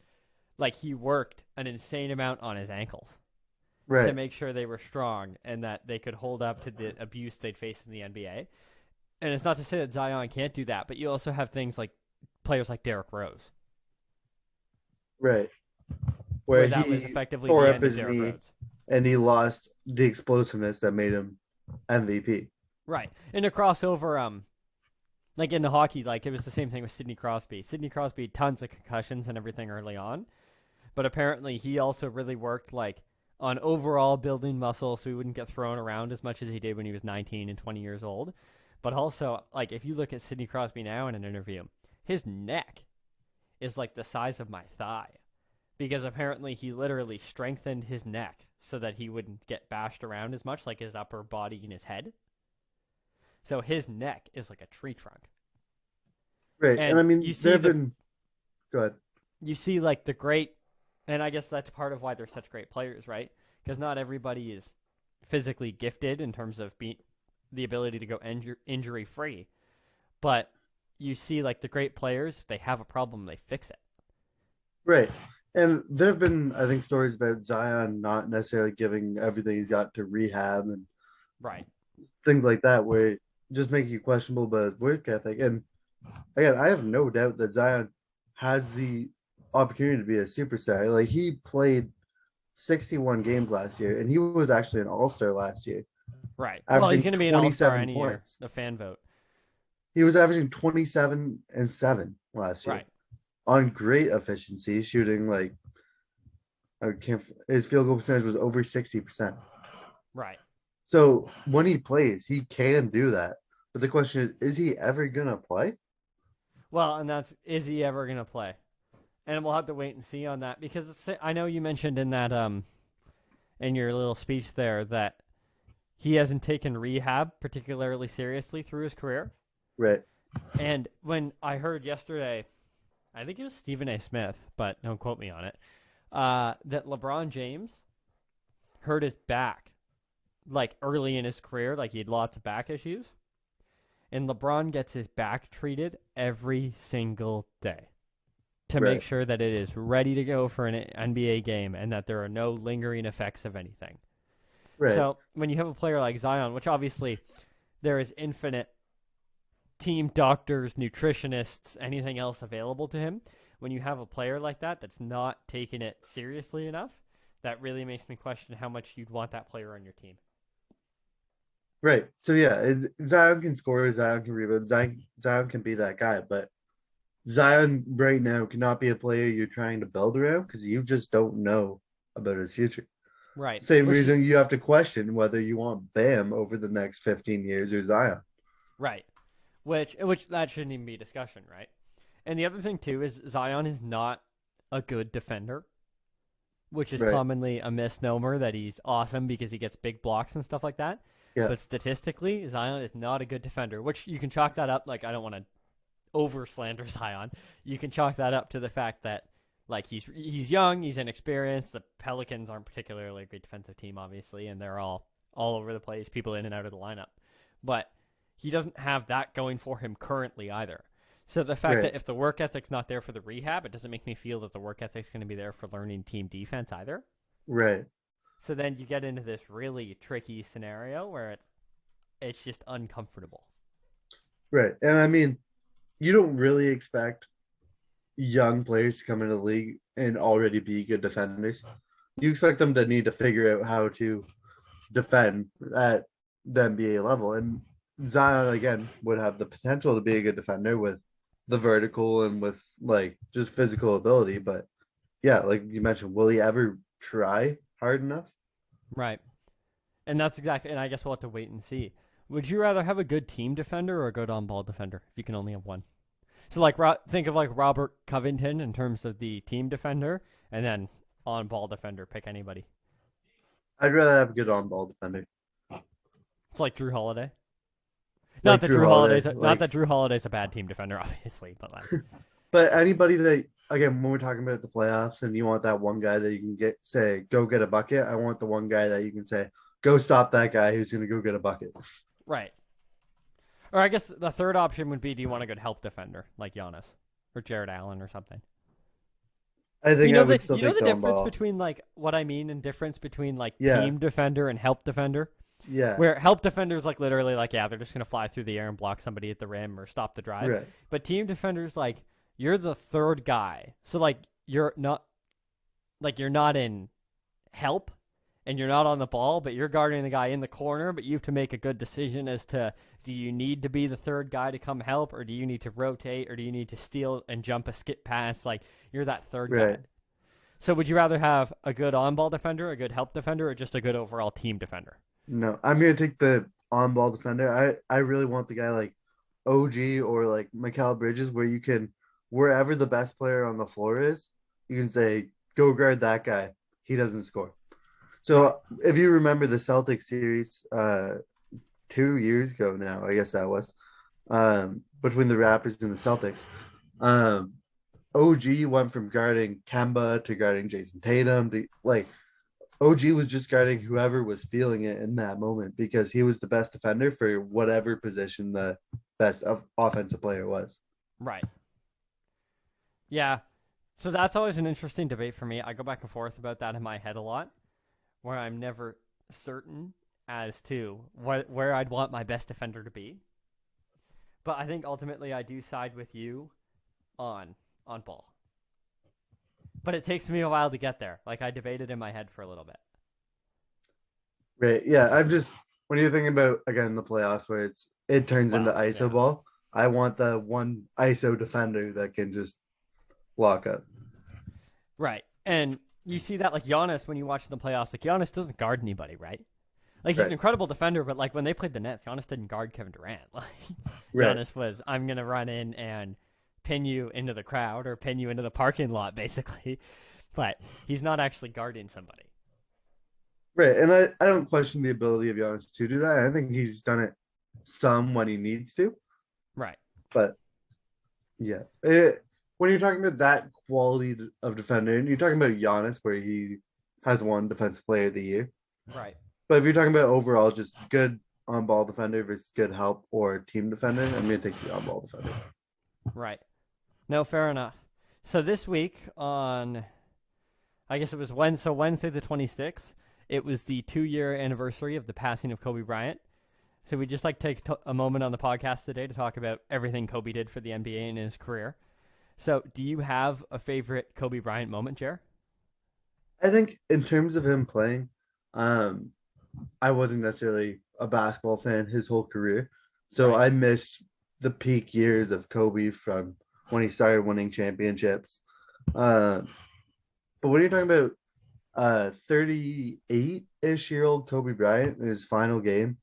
like he worked an insane amount on his ankles to Right. make sure they were strong and that they could hold up to the abuse they'd face in the NBA. And it's not to say that Zion can't do that, but you also have things like players like Derrick Rose, Right. where Where that was he effectively tore the up end of his Derrick knee Rose. and he lost the explosiveness that made him MVP. Right. And to cross over, like in the hockey, like it was the same thing with Sidney Crosby. Sidney Crosby had tons of concussions and everything early on, but apparently he also really worked like on overall building muscle so he wouldn't get thrown around as much as he did when he was 19 and 20 years old. But also, like if you look at Sidney Crosby now in an interview, his neck is like the size of my thigh because apparently he literally strengthened his neck so that he wouldn't get bashed around as much like his upper body and his head. So his neck is like a tree trunk. Right. And And I mean, there have been, go ahead. you see like the great, and I guess that's part of why they're such great players, right? Because not everybody is physically gifted in terms of being the ability to go injury free, but you see like the great players, if they have a problem, they fix it. Right. And there have been, I think, stories about Zion not necessarily giving everything he's got to rehab and Right. things like that, where just make you questionable about his work ethic. And again, I have no doubt that Zion has the opportunity to be a superstar. Like he played 61 games last year, and he was actually an all-star last year, Right. Well, he's averaging going to be an all-star 27 any year, points. the fan vote. He was averaging 27 and 7 last year Right. on great efficiency, shooting like I can't his field goal percentage was over 60%. Right. So when he plays, he can do that. But the question is he ever gonna play? Well, and that's, is he ever going to play? And we'll have to wait and see on that because I know you mentioned in that in your little speech there that he hasn't taken rehab particularly seriously through his career. Right. And when I heard yesterday, I think it was Stephen A. Smith, but don't quote me on it, that LeBron James hurt his back like early in his career, like he had lots of back issues. And LeBron gets his back treated every single day to make Right. sure that it is ready to go for an NBA game and that there are no lingering effects of anything. Right. So when you have a player like Zion, which obviously there is infinite team doctors, nutritionists, anything else available to him, when you have a player like that that's not taking it seriously enough, that really makes me question how much you'd want that player on your team. Right. So yeah, Zion can score, Zion can rebound, Zion can be that guy, but Zion right now cannot be a player you're trying to build around because you just don't know about his future. Right. Same Which reason you have to question whether you want Bam over the next 15 years or Zion. right. Which that shouldn't even be a discussion, right? And the other thing too is Zion is not a good defender, which is Right. commonly a misnomer that he's awesome because he gets big blocks and stuff like that. Yeah. But statistically, Zion is not a good defender, which you can chalk that up. Like, I don't want to over slander Zion. You can chalk that up to the fact that like he's young, he's inexperienced. The Pelicans aren't particularly a great defensive team, obviously, and they're all over the place, people in and out of the lineup. But he doesn't have that going for him currently either. So the fact Right. that if the work ethic's not there for the rehab, it doesn't make me feel that the work ethic's going to be there for learning team defense either. Right. So then you get into this really tricky scenario where it's just uncomfortable. Right. And I mean, you don't really expect young players to come into the league and already be good defenders. You expect them to need to figure out how to defend at the NBA level. And Zion, again, would have the potential to be a good defender with the vertical and with like just physical ability. But yeah, like you mentioned, will he ever try hard enough? Right. And that's exactly, and I guess we'll have to wait and see. Would you rather have a good team defender or a good on ball defender if you can only have one? So, like, think of like Robert Covington in terms of the team defender, and then on ball defender, pick anybody. I'd rather have a good on ball defender. It's like Drew Holiday. Like Drew Holiday. Not Like that Drew Holiday's a bad team defender, obviously, but like, but anybody that again, when we're talking about the playoffs and you want that one guy that you can get say, go get a bucket, I want the one guy that you can say, go stop that guy who's gonna go get a bucket. right. Or I guess the third option would be: do you want a good help defender like Giannis or Jared Allen or something? I think I would still You know take the the on difference ball. between like what I mean and difference between like Yeah. team defender and help defender. Yeah. Where help defenders like literally like yeah they're just gonna fly through the air and block somebody at the rim or stop the drive, Right. but team defenders like you're the third guy, so like you're not in help and you're not on the ball, but you're guarding the guy in the corner, but you have to make a good decision as to do you need to be the third guy to come help or do you need to rotate or do you need to steal and jump a skip pass, like you're that third guy. Right. So would you rather have a good on-ball defender, a good help defender, or just a good overall team defender? No, I'm gonna take the on ball defender. I really want the guy like OG or like Mikal Bridges where you can wherever the best player on the floor is, you can say, go guard that guy. He doesn't score. Right. So if you remember the Celtics series 2 years ago now, I guess that was between the Raptors and the Celtics. Um OG went from guarding Kemba to guarding Jason Tatum to like OG was just guarding whoever was feeling it in that moment because he was the best defender for whatever position the best of offensive player was. Right. Yeah. So that's always an interesting debate for me. I go back and forth about that in my head a lot, where I'm never certain as to where I'd want my best defender to be. But I think ultimately I do side with you on on ball. But it takes me a while to get there. Like I debated in my head for a little bit. Right. Yeah. I'm just when you're thinking about again the playoffs where it turns into Well, ISO yeah. ball, I want the one ISO defender that can just lock up. Right. And you see that like Giannis when you watch the playoffs, like Giannis doesn't guard anybody, right? Like he's an Right. incredible defender, but like when they played the Nets, Giannis didn't guard Kevin Durant. Like Right. Giannis was, I'm gonna run in and pin you into the crowd or pin you into the parking lot, basically. But he's not actually guarding somebody. Right. And I don't question the ability of Giannis to do that. I think he's done it some when he needs to. Right. But yeah, when you're talking about that quality of defender, and you're talking about Giannis, where he has won Defensive Player of the Year. Right. But if you're talking about overall, just good on ball defender versus good help or team defender, I'm gonna take the on ball defender. Right. No, fair enough. So this week on, I guess it was Wednesday the 26th, it was the 2-year anniversary of the passing of Kobe Bryant. So we just like take a moment on the podcast today to talk about everything Kobe did for the NBA in his career. So, do you have a favorite Kobe Bryant moment, Jer? I think in terms of him playing, um, I wasn't necessarily a basketball fan his whole career, so Right. I missed the peak years of Kobe from when he started winning championships. Uh, but when you're talking about 38-ish-year-old Kobe Bryant in his final game,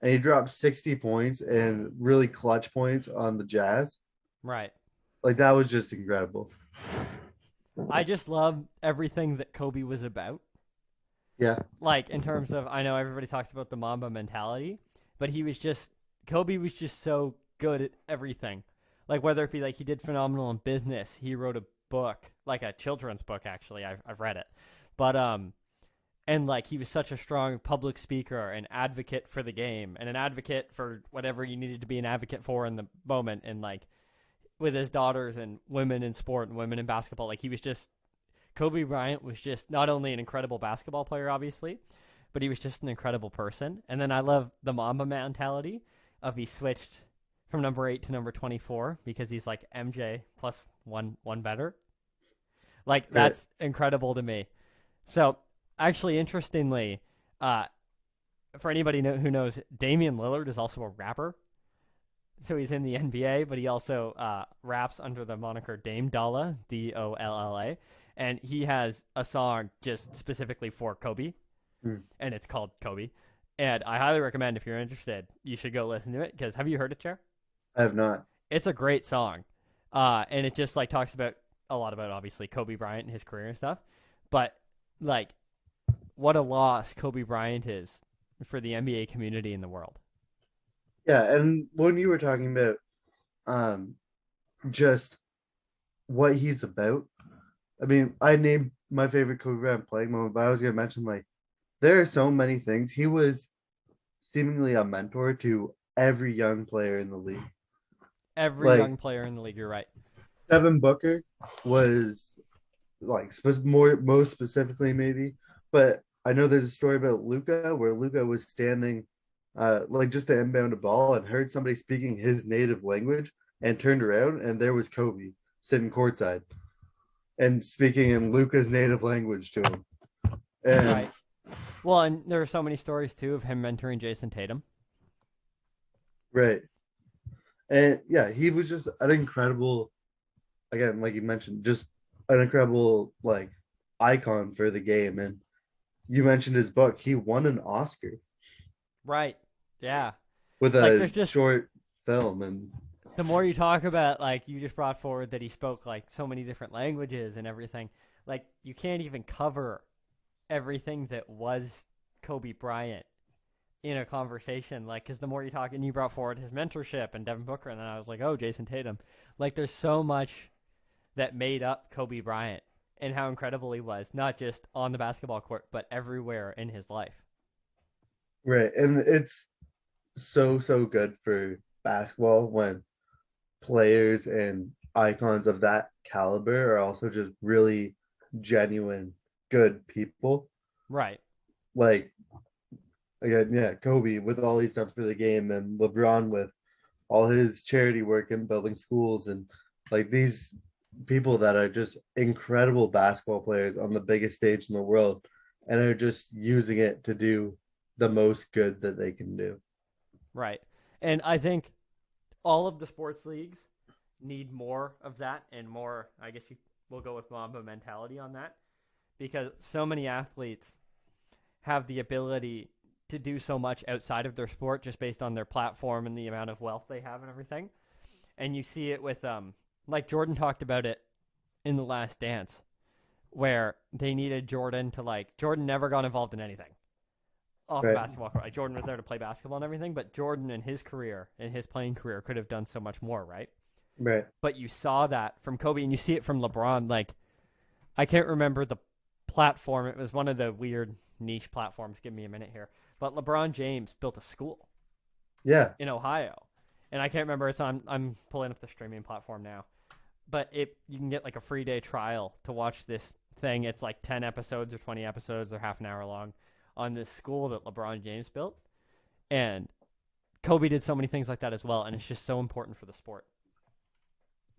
and he dropped 60 points and really clutch points on the Jazz. Right. Like that was just incredible. I just love everything that Kobe was about. Yeah, Like in terms of, I know everybody talks about the Mamba mentality, but Kobe was just so good at everything. Like whether it be like he did phenomenal in business, he wrote a book, like a children's book actually. I've read it, but and like he was such a strong public speaker and advocate for the game and an advocate for whatever you needed to be an advocate for in the moment, and like with his daughters and women in sport and women in basketball, like he was just Kobe Bryant was just not only an incredible basketball player, obviously, but he was just an incredible person. And then I love the Mamba mentality of he switched from number 8 to number 24 because he's like MJ plus one better. Like right. that's incredible to me. So actually, interestingly, uh, for anybody who knows, Damian Lillard is also a rapper. So he's in the NBA, but he also raps under the moniker Dame Dolla, Dolla, and he has a song just specifically for Kobe, Hmm. and it's called Kobe. And I highly recommend, if you're interested, you should go listen to it. Because have you heard it, Chair? I have not. It's a great song, and it just like talks about a lot about obviously Kobe Bryant and his career and stuff. But like, what a loss Kobe Bryant is for the NBA community in the world. Yeah, and when you were talking about um just what he's about, I mean, I named my favorite Kobe Bryant playing moment, but I was gonna mention like there are so many things. He was seemingly a mentor to every young player in the league. Every Like young player in the league, you're right. Devin Booker was like more most specifically maybe, but I know there's a story about Luca where Luca was standing like just to inbound a ball and heard somebody speaking his native language and turned around and there was Kobe sitting courtside and speaking in Luca's native language to him. And Right. Well, and there are so many stories too of him mentoring Jason Tatum. right. And yeah, he was just an incredible, again, like you mentioned, just an incredible like icon for the game. And you mentioned his book. He won an Oscar Right. Yeah. with Like a there's just short film. And the more you talk about, like you just brought forward that he spoke like so many different languages and everything. Like you can't even cover everything that was Kobe Bryant in a conversation. Like, because the more you talk, and you brought forward his mentorship and Devin Booker, and then I was like, oh, Jason Tatum. Like, there's so much that made up Kobe Bryant and how incredible he was, not just on the basketball court, but everywhere in his life. right. And it's so good for basketball when players and icons of that caliber are also just really genuine good people. Right. Like again, yeah, Kobe with all he's done for the game and LeBron with all his charity work and building schools and like these people that are just incredible basketball players on the biggest stage in the world and are just using it to do the most good that they can do. Right. And I think all of the sports leagues need more of that and more, I guess you will go with Mamba mentality on that because so many athletes have the ability to do so much outside of their sport just based on their platform and the amount of wealth they have and everything. And you see it with like Jordan talked about it in The Last Dance where they needed Jordan to like Jordan never got involved in anything off the Right. basketball court. Like Jordan was there to play basketball and everything, but Jordan in his career, in his playing career, could have done so much more, right? Right. But you saw that from Kobe and you see it from LeBron. Like I can't remember the platform. It was one of the weird niche platforms. Give me a minute here. But LeBron James built a school Yeah. in Ohio, and I can't remember. It's on. I'm pulling up the streaming platform now, but it you can get like a free day trial to watch this thing. It's like 10 episodes or 20 episodes or half an hour long on this school that LeBron James built, and Kobe did so many things like that as well, and it's just so important for the sport.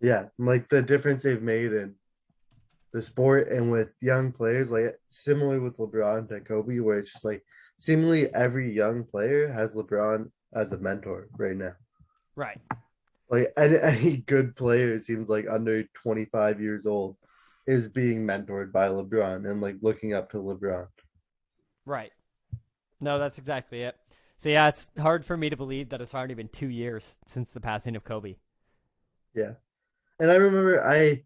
Yeah. Like the difference they've made in the sport and with young players, like similar with LeBron to Kobe, where it's just like seemingly every young player has LeBron as a mentor right now. Right, Like any good player, it seems like under 25 years old is being mentored by LeBron and like looking up to LeBron. right. No, that's exactly it. So yeah, it's hard for me to believe that it's already been 2 years since the passing of Kobe. Yeah. And I remember I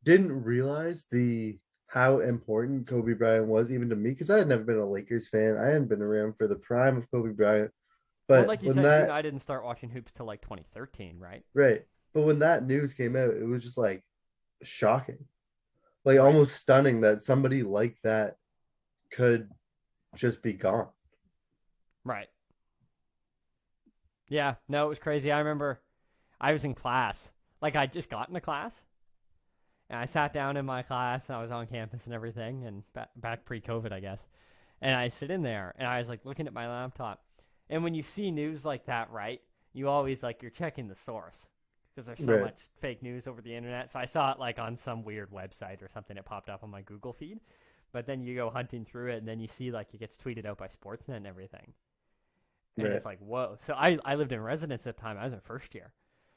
didn't realize the how important Kobe Bryant was even to me because I had never been a Lakers fan. I hadn't been around for the prime of Kobe Bryant. Well, But like you when said, you and that I didn't start watching hoops till like 2013, right? right, but when that news came out, it was just like shocking. Like Right, almost stunning that somebody like that could just be gone. right. Yeah, no, it was crazy. I remember I was in class. Like I just got into class, and I sat down in my class. I was on campus and everything, and back pre-COVID, I guess. And I sit in there, and I was like looking at my laptop. And when you see news like that, right, you always like you're checking the source because there's so Right. much fake news over the internet. So I saw it like on some weird website or something. It popped up on my Google feed. But then you go hunting through it, and then you see like it gets tweeted out by Sportsnet and everything. And Right. it's like, whoa. So I lived in residence at the time. I was in first year.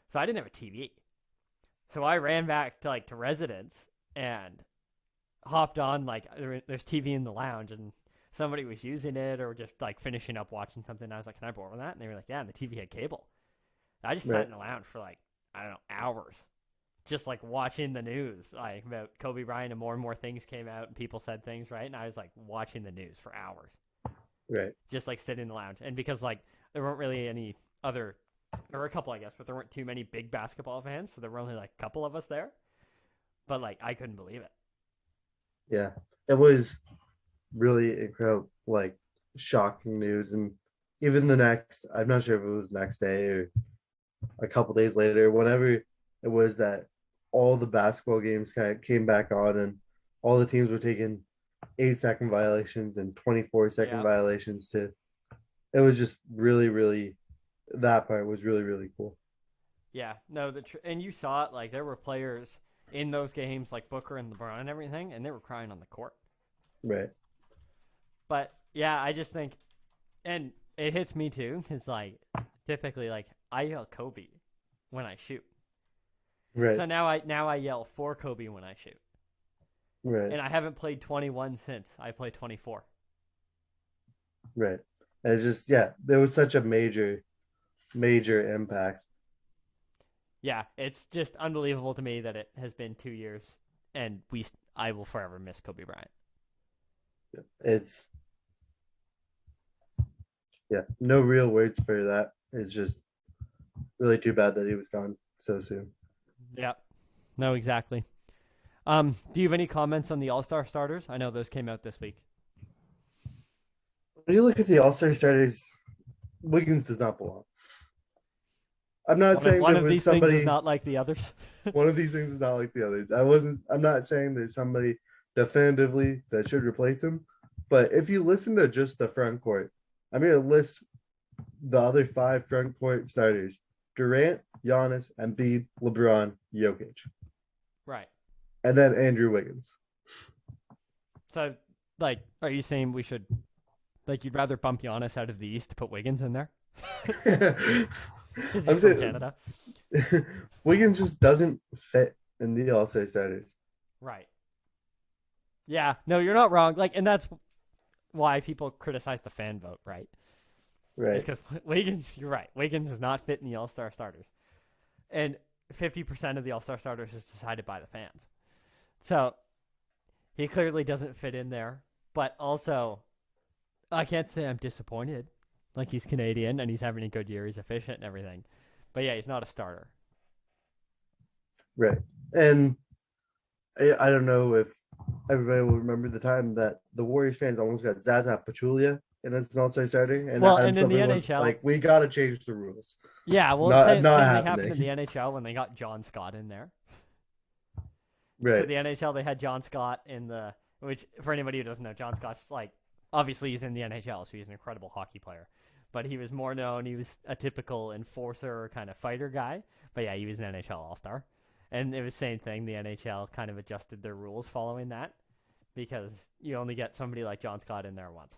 So I didn't have a TV. So I ran back to like to residence and hopped on like there's TV in the lounge and somebody was using it or just like finishing up watching something. And I was like, "Can I borrow that?" And they were like, "Yeah." And the TV had cable. I just sat Right. in the lounge for like I don't know hours, just like watching the news like about Kobe Bryant and more things came out and people said things right, and I was like watching the news for hours, Right. just like sitting in the lounge. And because like there weren't really any other, there were a couple I guess, but there weren't too many big basketball fans, so there were only like a couple of us there. But like I couldn't believe it. Yeah. It was really incredible, like shocking news. And even the next, I'm not sure if it was next day or a couple days later, whenever it was that all the basketball games kind of came back on and all the teams were taking 8-second violations and 24-second Yeah, violations to it was just really, really that part was really, really cool. yeah, no, and you saw it like there were players in those games like Booker and LeBron and everything, and they were crying on the court. Right. But yeah, I just think, and it hits me too, because like typically like I yell Kobe when I shoot. Right. So now I yell for Kobe when I shoot. Right. And I haven't played 21 since I played 24. Right. And it's just yeah, there was such a major, major impact. Yeah, it's just unbelievable to me that it has been 2 years, and I will forever miss Kobe Bryant. It's yeah, no real words for that. It's just really too bad that he was gone so soon. Yeah, no, exactly. Do you have any comments on the All Star starters? I know those came out this week. When you look at the All-Star starters, Wiggins does not belong. I'm not saying One there of was these things is somebody not like the others. one of these things is not like the others. I'm not saying there's somebody definitively that should replace him, but if you listen to just the front court, I'm gonna list the other five front court starters: Durant, Giannis, Embiid, LeBron, Jokic, Right. and then Andrew Wiggins. So, like, are you saying we should, like, you'd rather bump Giannis out of the East to put Wiggins in there? Because I'm he's from saying Canada. Wiggins just doesn't fit in the All Star starters. Right. Yeah. No, you're not wrong. Like, and that's why people criticize the fan vote, right? It's Right. because Wiggins, you're right. Wiggins is not fit in the All Star starters. And 50% of the All Star starters is decided by the fans. So he clearly doesn't fit in there. But also, I can't say I'm disappointed. Like, he's Canadian and he's having a good year. He's efficient and everything. But yeah, he's not a starter. Right. And I don't know if everybody will remember the time that the Warriors fans almost got Zaza Pachulia in as an all-star starter, and Well, Adam and in the Silver was NHL, like, "We got to change the rules." yeah, well, Not same thing happened in the happening. NHL when they got John Scott in there. So Right. the NHL, they had John Scott in the, which for anybody who doesn't know, John Scott's like, obviously he's in the NHL, so he's an incredible hockey player. But he was more known, he was a typical enforcer kind of fighter guy. But yeah, he was an NHL All Star. And it was the same thing. The NHL kind of adjusted their rules following that because you only get somebody like John Scott in there once.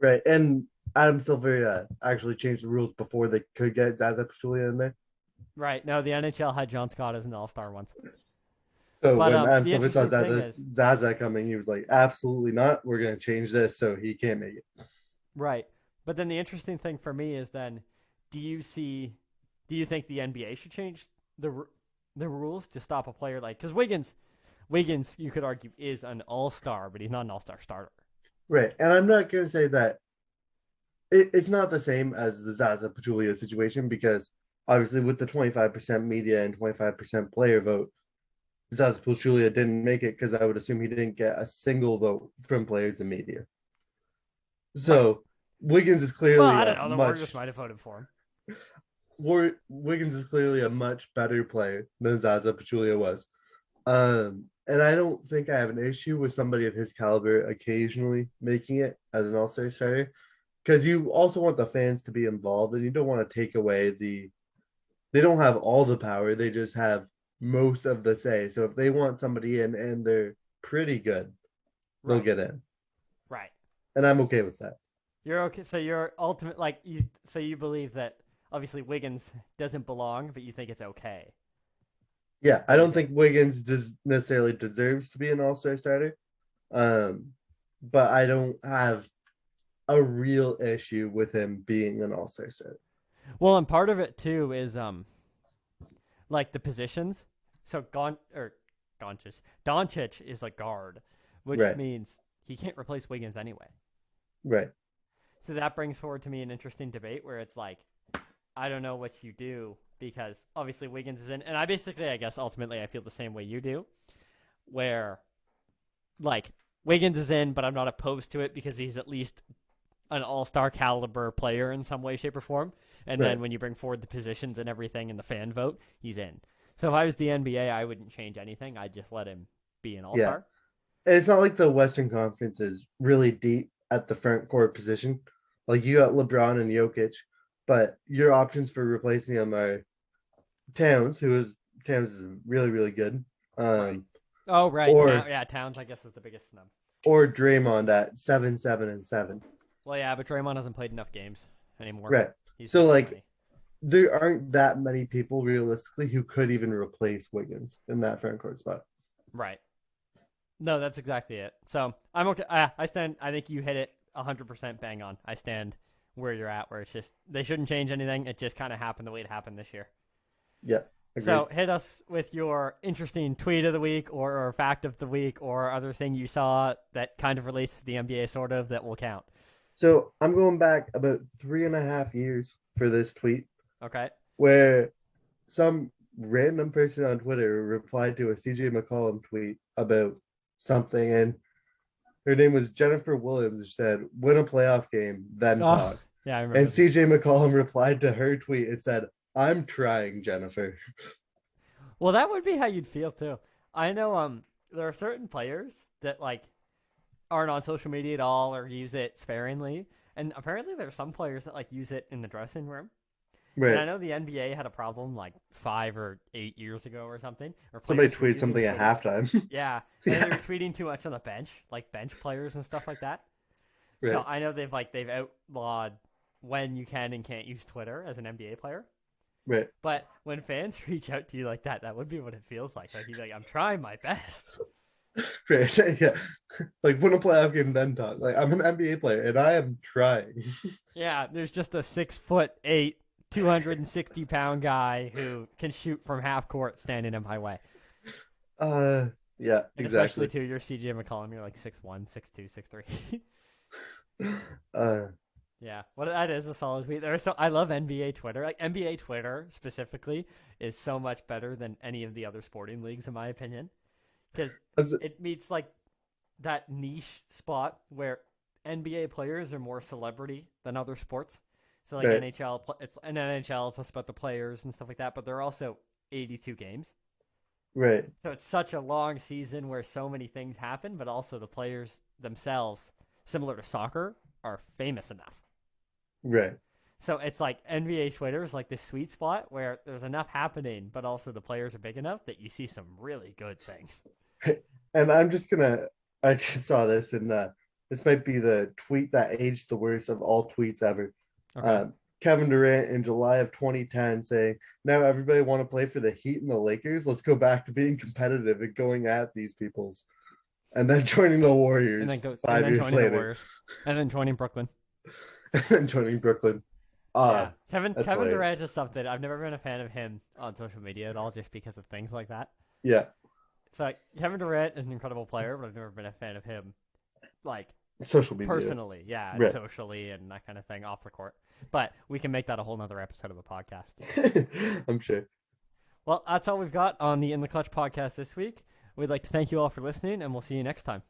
Right. And Adam Silver actually changed the rules before they could get Zaza Pachulia in there. Right. No, the NHL had John Scott as an All Star once. So But when Adam the Silver saw interesting thing is, Zaza coming, he was like, "Absolutely not. We're going to change this so he can't make it." right. But then the interesting thing for me is then, do you see, do you think the NBA should change the rules to stop a player like, because Wiggins, you could argue is an All Star, but he's not an All Star starter. Right. And I'm not going to say that it's not the same as the Zaza Pachulia situation because obviously with the 25% media and 25% player vote, Zaza Pachulia didn't make it because I would assume he didn't get a single vote from players and media. Right. So Wiggins is Well, clearly I a don't know. The Warriors much might have voted for him. Wiggins is clearly a much better player than Zaza Pachulia was. And I don't think I have an issue with somebody of his caliber occasionally making it as an all-star starter because you also want the fans to be involved and you don't want to take away they don't have all the power, they just have most of the say. So if they want somebody in and they're pretty good, they'll Right. get in. Right. And I'm okay with that. You're okay. So you're ultimate like you. So you believe that obviously Wiggins doesn't belong, but you think it's okay. Yeah, I What do you don't think? think Wiggins does necessarily deserves to be an all-star starter. Um, but I don't have a real issue with him being an all-star starter. Well, and part of it too is like the positions. So Doncic is a guard, which Right, means he can't replace Wiggins anyway. right. So that brings forward to me an interesting debate where it's like, I don't know what you do because obviously Wiggins is in, and I guess ultimately I feel the same way you do, where like Wiggins is in, but I'm not opposed to it because he's at least an all-star caliber player in some way, shape, or form. And then Right. when you bring forward the positions and everything and the fan vote, he's in. So if I was the NBA, I wouldn't change anything. I'd just let him be an Yeah. all-star. And it's not like the Western Conference is really deep at the front court position. Like you got LeBron and Jokic, but your options for replacing them are Towns, Towns is really, really good. Right. Um, Oh, right. or Yeah, Towns, I guess, is the biggest snub. Draymond at 7, 7, and 7. Well, yeah, but Draymond hasn't played enough games anymore. Right. He's So missed too like many. there aren't that many people realistically who could even replace Wiggins in that front court spot. Right. No, that's exactly it. So I'm okay. I stand. I think you hit it 100% bang on. I stand where you're at, where it's just they shouldn't change anything. It just kind of happened the way it happened this year. Yeah, agreed. So hit us with your interesting tweet of the week or fact of the week or other thing you saw that kind of relates to the NBA, sort of, that will count. So I'm going back about 3.5 years for this tweet Okay. where some random person on Twitter replied to a CJ McCollum tweet about something, and her name was Jennifer Williams. Said, "Win a playoff game, then Oh, talk." yeah, I And remember this. CJ McCollum replied to her tweet and said, "I'm trying, Jennifer." Well, that would be how you'd feel too. I know there are certain players that like aren't on social media at all or use it sparingly. And apparently there's some players that like use it in the dressing room. And I Right. know the NBA had a problem like 5 or 8 years ago or something, or Somebody players were tweeted using something at Twitter. halftime. Yeah, and they were Yeah. tweeting too much on the bench, like bench players and stuff like that. So Right. I know they've outlawed when you can and can't use Twitter as an NBA player. Right. But when fans reach out to you like that would be what it feels like. Like you're like, I'm trying my best. Right. Yeah. Like win a playoff game, then talk. Like I'm an NBA player and I am trying. Yeah, there's just a 6'8", 260-pound guy who can shoot from half court standing in my way. Uh yeah, And especially exactly. too, you're CJ McCollum. You're like 6'1", 6'2", 6'3". Uh Yeah, what that is a solid tweet. I love NBA Twitter. Like NBA Twitter specifically is so much better than any of the other sporting leagues in my opinion because that's it meets like that niche spot where NBA players are more celebrity than other sports. So like right. it's an NHL, it's less about the players and stuff like that, but they're also 82 games. Right. So it's such a long season where so many things happen, but also the players themselves, similar to soccer, are famous enough. Right. So it's like NBA Twitter is like this sweet spot where there's enough happening, but also the players are big enough that you see some really good things. And I'm just gonna I just saw this and this might be the tweet that aged the worst of all tweets ever. Okay. Um, Kevin Durant in July of 2010 saying, "Now everybody want to play for the Heat and the Lakers. Let's go back to being competitive and going at these people's." And then joining the Warriors And five then years joining the later, Warriors, and then joining Brooklyn. and then joining Brooklyn. Yeah, Ah, that's Kevin hilarious. Durant is something. I've never been a fan of him on social media at all, just because of things like that. Yeah, So like, Kevin Durant is an incredible player, but I've never been a fan of him, like social media. personally, yeah, and Right. socially and that kind of thing off the court. But we can make that a whole nother episode of the podcast. I'm sure. Well, that's all we've got on the In the Clutch podcast this week. We'd like to thank you all for listening, and we'll see you next time.